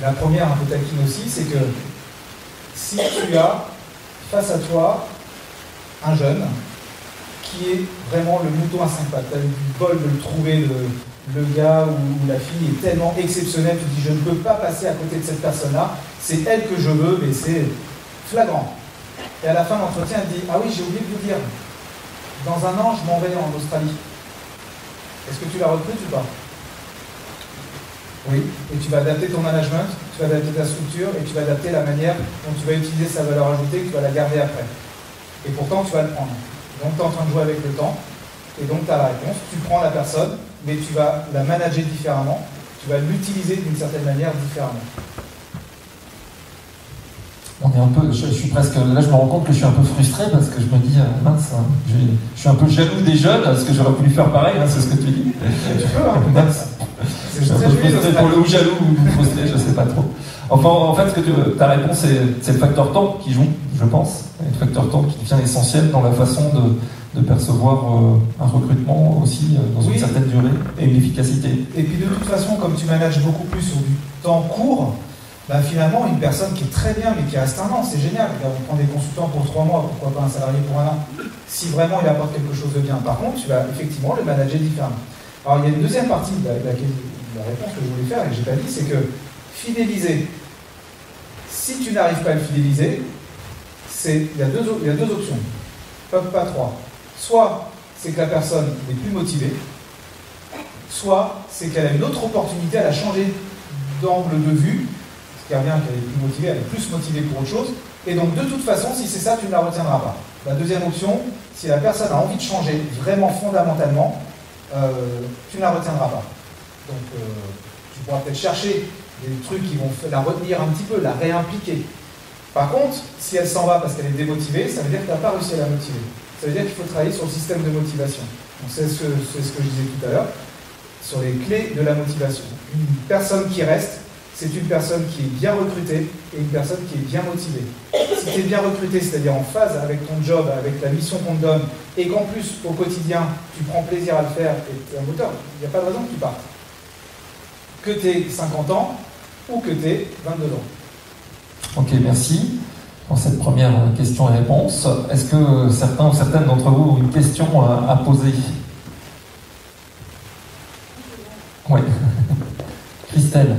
La première, un peu taquine aussi, c'est que si tu as face à toi un jeune qui est vraiment le mouton à 5 pattes, tu as eu du bol de le trouver, le gars ou la fille est tellement exceptionnelle, tu te dis je ne peux pas passer à côté de cette personne-là, c'est elle que je veux, mais c'est flagrant. Et à la fin de l'entretien, elle dit ah oui, j'ai oublié de vous dire, dans 1 an, je m'en vais en Australie. Est-ce que tu la recrutes ou pas? Oui, et tu vas adapter ton management, tu vas adapter ta structure et tu vas adapter la manière dont tu vas utiliser sa valeur ajoutée et que tu vas la garder après. Et pourtant, tu vas le prendre. Donc, tu es en train de jouer avec le temps et donc tu as la réponse. Tu prends la personne, mais tu vas la manager différemment, tu vas l'utiliser d'une certaine manière différemment. On est un peu, je suis presque, là je me rends compte que je suis un peu frustré parce que je me dis, mince, je suis un peu jaloux des jeunes, parce que j'aurais pu faire pareil, hein, c'est ce que tu dis. Tu peux, hein, mince. Je suis un peu frustré pour le ou jaloux ou frustré, je sais pas trop. Enfin, en fait, ta réponse, c'est le facteur temps qui joue, je pense. Et le facteur temps qui devient essentiel dans la façon de percevoir un recrutement aussi dans une certaine durée et une efficacité. Et puis de toute façon, comme tu manages beaucoup plus sur du temps court, ben finalement, une personne qui est très bien, mais qui reste 1 an, c'est génial. On prend des consultants pour 3 mois, pourquoi pas un salarié pour 1 an, si vraiment il apporte quelque chose de bien. Par contre, tu vas effectivement le manager différemment. Alors, il y a une deuxième partie de la réponse que je voulais faire et que je n'ai pas dit, c'est que fidéliser, si tu n'arrives pas à le fidéliser, il y a deux options, pas 3. Soit c'est que la personne n'est plus motivée, soit c'est qu'elle a une autre opportunité, elle a changé d'angle de vue, ce qui revient qu'elle est plus motivée, elle est plus motivée pour autre chose, et donc de toute façon, si c'est ça, tu ne la retiendras pas. La deuxième option, si la personne a envie de changer vraiment fondamentalement, tu ne la retiendras pas. Donc tu pourras peut-être chercher des trucs qui vont la retenir un petit peu, la réimpliquer. Par contre, si elle s'en va parce qu'elle est démotivée, ça veut dire que tu n'as pas réussi à la motiver. Ça veut dire qu'il faut travailler sur le système de motivation. Donc c'est ce que je disais tout à l'heure. sur les clés de la motivation. Une personne qui reste, c'est une personne qui est bien recrutée et une personne qui est bien motivée. Si tu es bien recruté, c'est-à-dire en phase avec ton job, avec la mission qu'on te donne, et qu'en plus, au quotidien, tu prends plaisir à le faire et tu es un moteur, il n'y a pas de raison que tu partes. Que tu aies 50 ans ou que tu aies 22 ans. Ok, merci pour cette première question et réponse. Est-ce que certains ou certaines d'entre vous ont une question à poser? Oui. Christelle,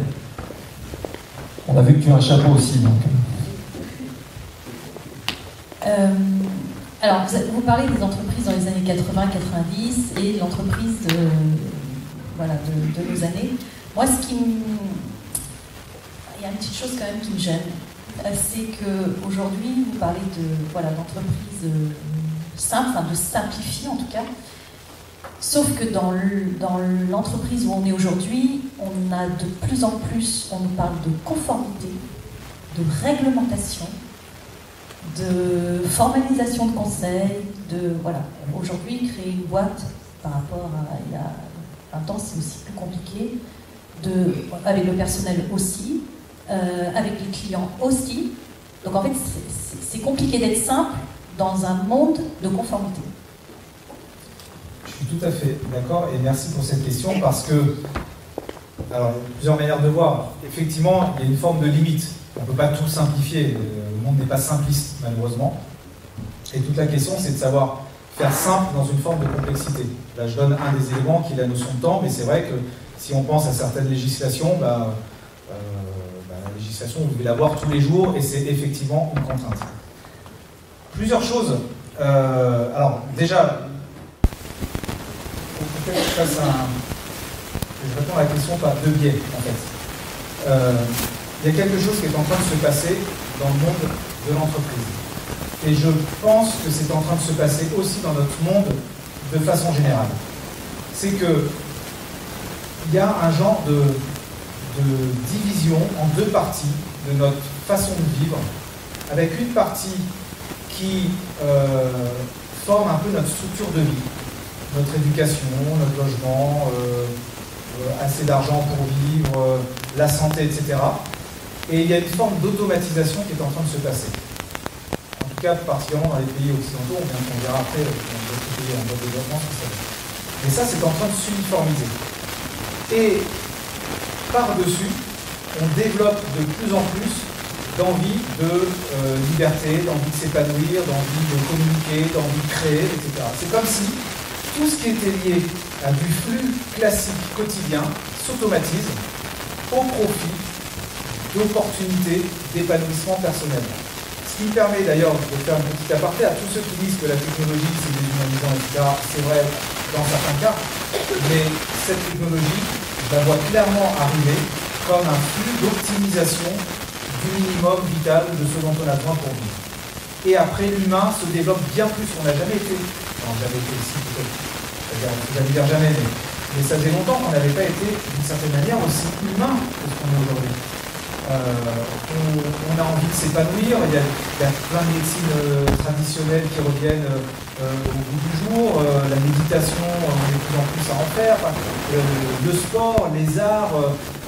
on a vu que tu as un chapeau aussi. Donc. Alors, vous parlez des entreprises dans les années 80-90 et l'entreprise de nos années. Moi, il y a une petite chose quand même qui me gêne. C'est qu'aujourd'hui, vous parlez d'entreprise simple, enfin de simplifier en tout cas. Sauf que dans l'entreprise où on est aujourd'hui, on a de plus en plus, on nous parle de conformité, de réglementation, de formalisation de conseils, Aujourd'hui, créer une boîte par rapport à il y a un temps, c'est aussi plus compliqué, avec le personnel aussi, avec les clients aussi. Donc en fait, c'est compliqué d'être simple dans un monde de conformité. Je suis tout à fait d'accord et merci pour cette question parce que, alors, il y a plusieurs manières de voir. Effectivement, il y a une forme de limite. On ne peut pas tout simplifier. Le monde n'est pas simpliste, malheureusement. Et toute la question, c'est de savoir faire simple dans une forme de complexité. Là, je donne un des éléments qui est la notion de temps, mais c'est vrai que si on pense à certaines législations, la législation, vous devez la voir tous les jours et c'est effectivement une contrainte. Plusieurs choses. Alors, déjà, je réponds à la question par deux biais, en fait. Il y a quelque chose qui est en train de se passer dans le monde de l'entreprise. Et je pense que c'est en train de se passer aussi dans notre monde de façon générale. C'est que il y a un genre de division en deux parties de notre façon de vivre, avec une partie qui forme un peu notre structure de vie, notre éducation, notre logement, assez d'argent pour vivre, la santé, etc. Et il y a une forme d'automatisation qui est en train de se passer. En tout cas, particulièrement dans les pays occidentaux, on verra après dans d'autres pays en voie de développement. Mais ça, c'est en train de s'uniformiser. Et par-dessus, on développe de plus en plus d'envie de liberté, d'envie de s'épanouir, d'envie de communiquer, d'envie de créer, etc. C'est comme si tout ce qui était lié à du flux classique quotidien s'automatise au profit d'opportunités d'épanouissement personnel. Ce qui me permet d'ailleurs de faire une petite aparté à tous ceux qui disent que la technologie c'est déshumanisant, etc. C'est vrai dans certains cas, mais cette technologie, je la vois clairement arriver comme un flux d'optimisation du minimum vital de ce dont on a besoin pour vivre. Et après, l'humain se développe bien plus qu'on n'a jamais été. Enfin, jamais été ici, peut-être. J'allais dire jamais, mais ça faisait longtemps qu'on n'avait pas été, d'une certaine manière, aussi humain que ce qu'on est aujourd'hui. On a envie de s'épanouir, il y a plein de médecines traditionnelles qui reviennent au bout du jour, la méditation, on est de plus en plus à en faire, le sport, les arts,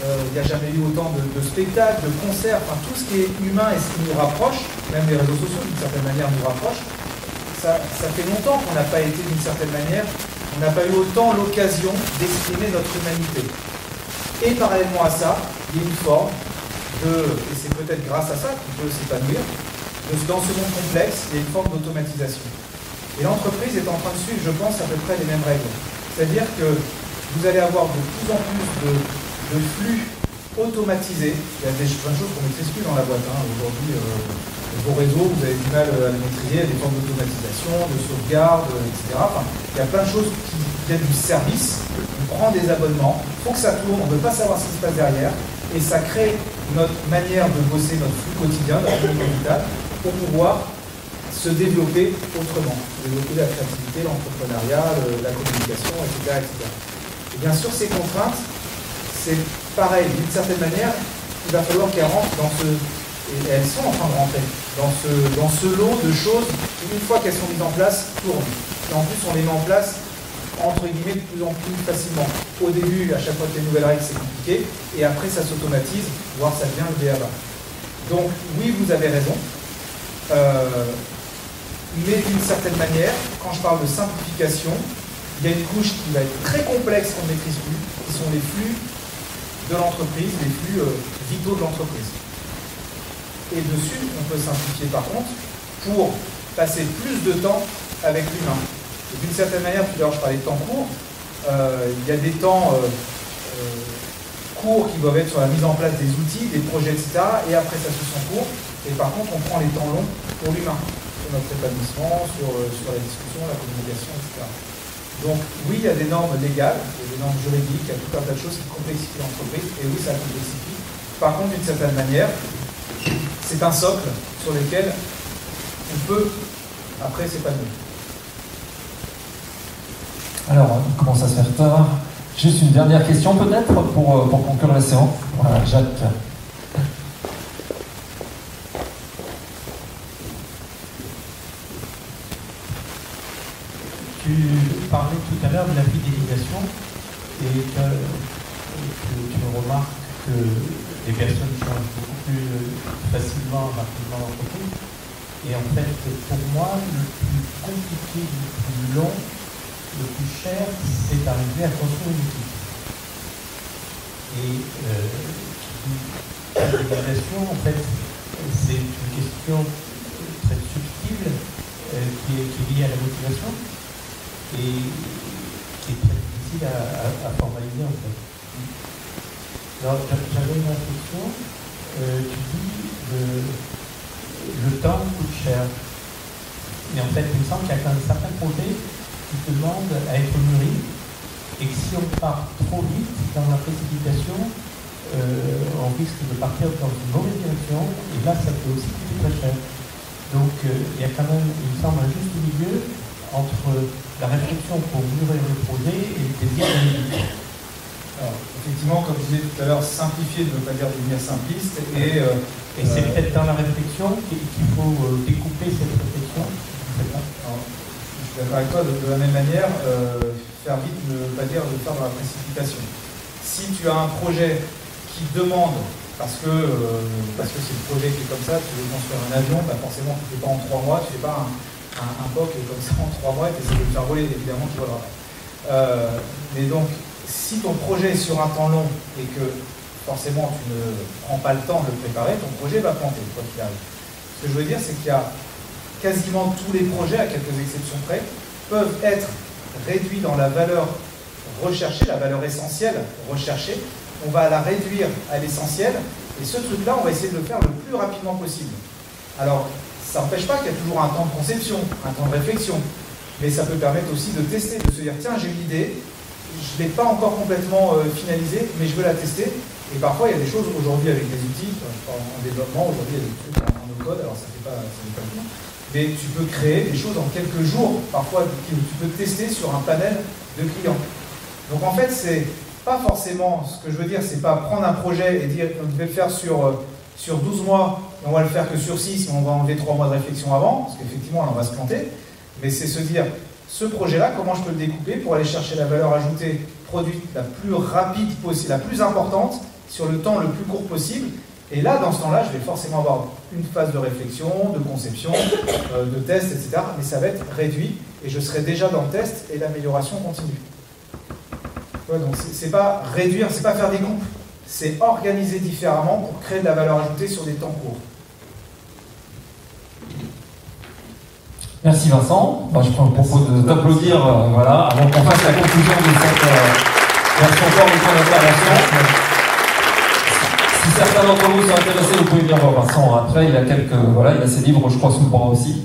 il n'y a jamais eu autant de spectacles, de concerts, tout ce qui est humain et ce qui nous rapproche, même les réseaux sociaux d'une certaine manière nous rapprochent, ça fait longtemps qu'on n'a pas été d'une certaine manière, on n'a pas eu autant l'occasion d'exprimer notre humanité. Et parallèlement à ça, il y a une forme et c'est peut-être grâce à ça qu'on peut s'épanouir, dans ce monde complexe, il y a une forme d'automatisation. Et l'entreprise est en train de suivre, je pense, à peu près les mêmes règles. C'est-à-dire que vous allez avoir de plus en plus de flux automatisés. Il y a plein de choses qu'on ne maîtrise plus dans la boîte. Aujourd'hui, vos réseaux, vous avez du mal à les maîtriser, il y a des formes d'automatisation, de sauvegarde, etc. Il y a plein de choses qui viennent du service. On prend des abonnements, il faut que ça tourne, on ne veut pas savoir ce qui se passe derrière. Et ça crée notre manière de bosser, notre flux quotidien, notre flux vital, pour pouvoir se développer autrement. Développer la créativité, l'entrepreneuriat, la communication, etc., etc. Et bien sûr, ces contraintes, c'est pareil. D'une certaine manière, il va falloir qu'elles rentrent dans ce... Et elles sont en train de rentrer dans ce lot de choses qui, une fois qu'elles sont mises en place, tournent. Et en plus, on les met en place entre guillemets, de plus en plus facilement. Au début, à chaque fois que les nouvelles règles, c'est compliqué, et après, ça s'automatise, voire ça devient le BABA. Donc, oui, vous avez raison. Mais d'une certaine manière, quand je parle de simplification, il y a une couche qui va être très complexe qu'on ne maîtrise plus, qui sont les flux de l'entreprise, les flux vitaux de l'entreprise. Et dessus, on peut simplifier par contre pour passer plus de temps avec l'humain. Et d'une certaine manière, tout à l'heure je parlais de temps court, il y a des temps courts qui doivent être sur la mise en place des outils, des projets, etc. Et après ça se sent court. Et par contre, on prend les temps longs pour l'humain, sur notre épanouissement, sur la discussion, la communication, etc. Donc oui, il y a des normes légales, il y a des normes juridiques, il y a tout un tas de choses qui complexifient l'entreprise, et oui, ça complexifie. Par contre, d'une certaine manière, c'est un socle sur lequel on peut, après, s'épanouir. Alors, il commence à se faire tard. Juste une dernière question peut-être pour conclure la séance. Voilà, Jacques. Tu parlais tout à l'heure de la fidélisation et que tu remarques que les personnes changent beaucoup plus facilement, rapidement l'entreprise. Et en fait, pour moi, le plus compliqué, le plus long, le plus cher, c'est d'arriver à construire une équipe. Et la fidélisation, en fait, c'est une question très subtile qui est liée à la motivation et qui est très difficile à formaliser en fait. Alors j'avais une réflexion, tu dis le temps coûte cher. Mais en fait il me semble qu'il y a quand même certains projets qui demandent à être mûris et que si on part trop vite dans la précipitation, on risque de partir dans une mauvaise direction et là ça peut aussi coûter très cher. Donc il y a quand même, il me semble, un juste milieu entre la réflexion pour mûrir le projet et le désir de l'équipe. Alors, effectivement, comme je disais tout à l'heure, simplifier ne veut pas dire devenir simpliste. Et c'est peut-être dans la réflexion qu'il faut découper cette réflexion. Alors, je suis d'accord avec toi, de la même manière, faire vite ne veut pas dire de faire dans la précipitation. Si tu as un projet qui demande, parce que c'est le projet qui est comme ça, tu veux construire un avion, bah forcément tu ne fais pas en 3 mois, tu ne fais pas un POC comme ça en 3 mois et tu essaies de le faire voler, évidemment tu ne volera pas. Mais donc, si ton projet est sur un temps long et que forcément tu ne prends pas le temps de le préparer, ton projet va planter, quoi qu'il arrive. Ce que je veux dire, c'est qu'il y a quasiment tous les projets, à quelques exceptions près, peuvent être réduits dans la valeur recherchée, la valeur essentielle recherchée. On va la réduire à l'essentiel, et ce truc-là, on va essayer de le faire le plus rapidement possible. Alors, ça n'empêche pas qu'il y a toujours un temps de conception, un temps de réflexion, mais ça peut permettre aussi de tester, de se dire, tiens, j'ai une idée, je ne l'ai pas encore complètement finalisée, mais je veux la tester. Et parfois, il y a des choses aujourd'hui avec des outils, en développement, aujourd'hui il y a des trucs en no-code, alors ça n'est pas bien, mais tu peux créer des choses en quelques jours, parfois tu peux tester sur un panel de clients. Donc en fait, c'est pas forcément, ce que je veux dire, c'est pas prendre un projet et dire on devait le faire sur 12 mois, et on va le faire que sur 6, mais on va enlever 3 mois de réflexion avant, parce qu'effectivement, là, on va se planter. Mais c'est se dire, ce projet-là, comment je peux le découper pour aller chercher la valeur ajoutée produite la plus rapide possible, la plus importante, sur le temps le plus court possible. Et là, dans ce temps-là, je vais forcément avoir une phase de réflexion, de conception, de test, etc. Mais ça va être réduit, et je serai déjà dans le test, et l'amélioration continue. Ouais, donc c'est pas réduire, c'est pas faire des coupes, c'est organiser différemment pour créer de la valeur ajoutée sur des temps courts. Merci Vincent. Je propose de t'applaudir voilà, avant qu'on fasse la conclusion de cette version corps de ton intervention. Si certains d'entre vous sont intéressés, vous pouvez venir voir Vincent après. Il a ses livres, je crois, sous le bras aussi.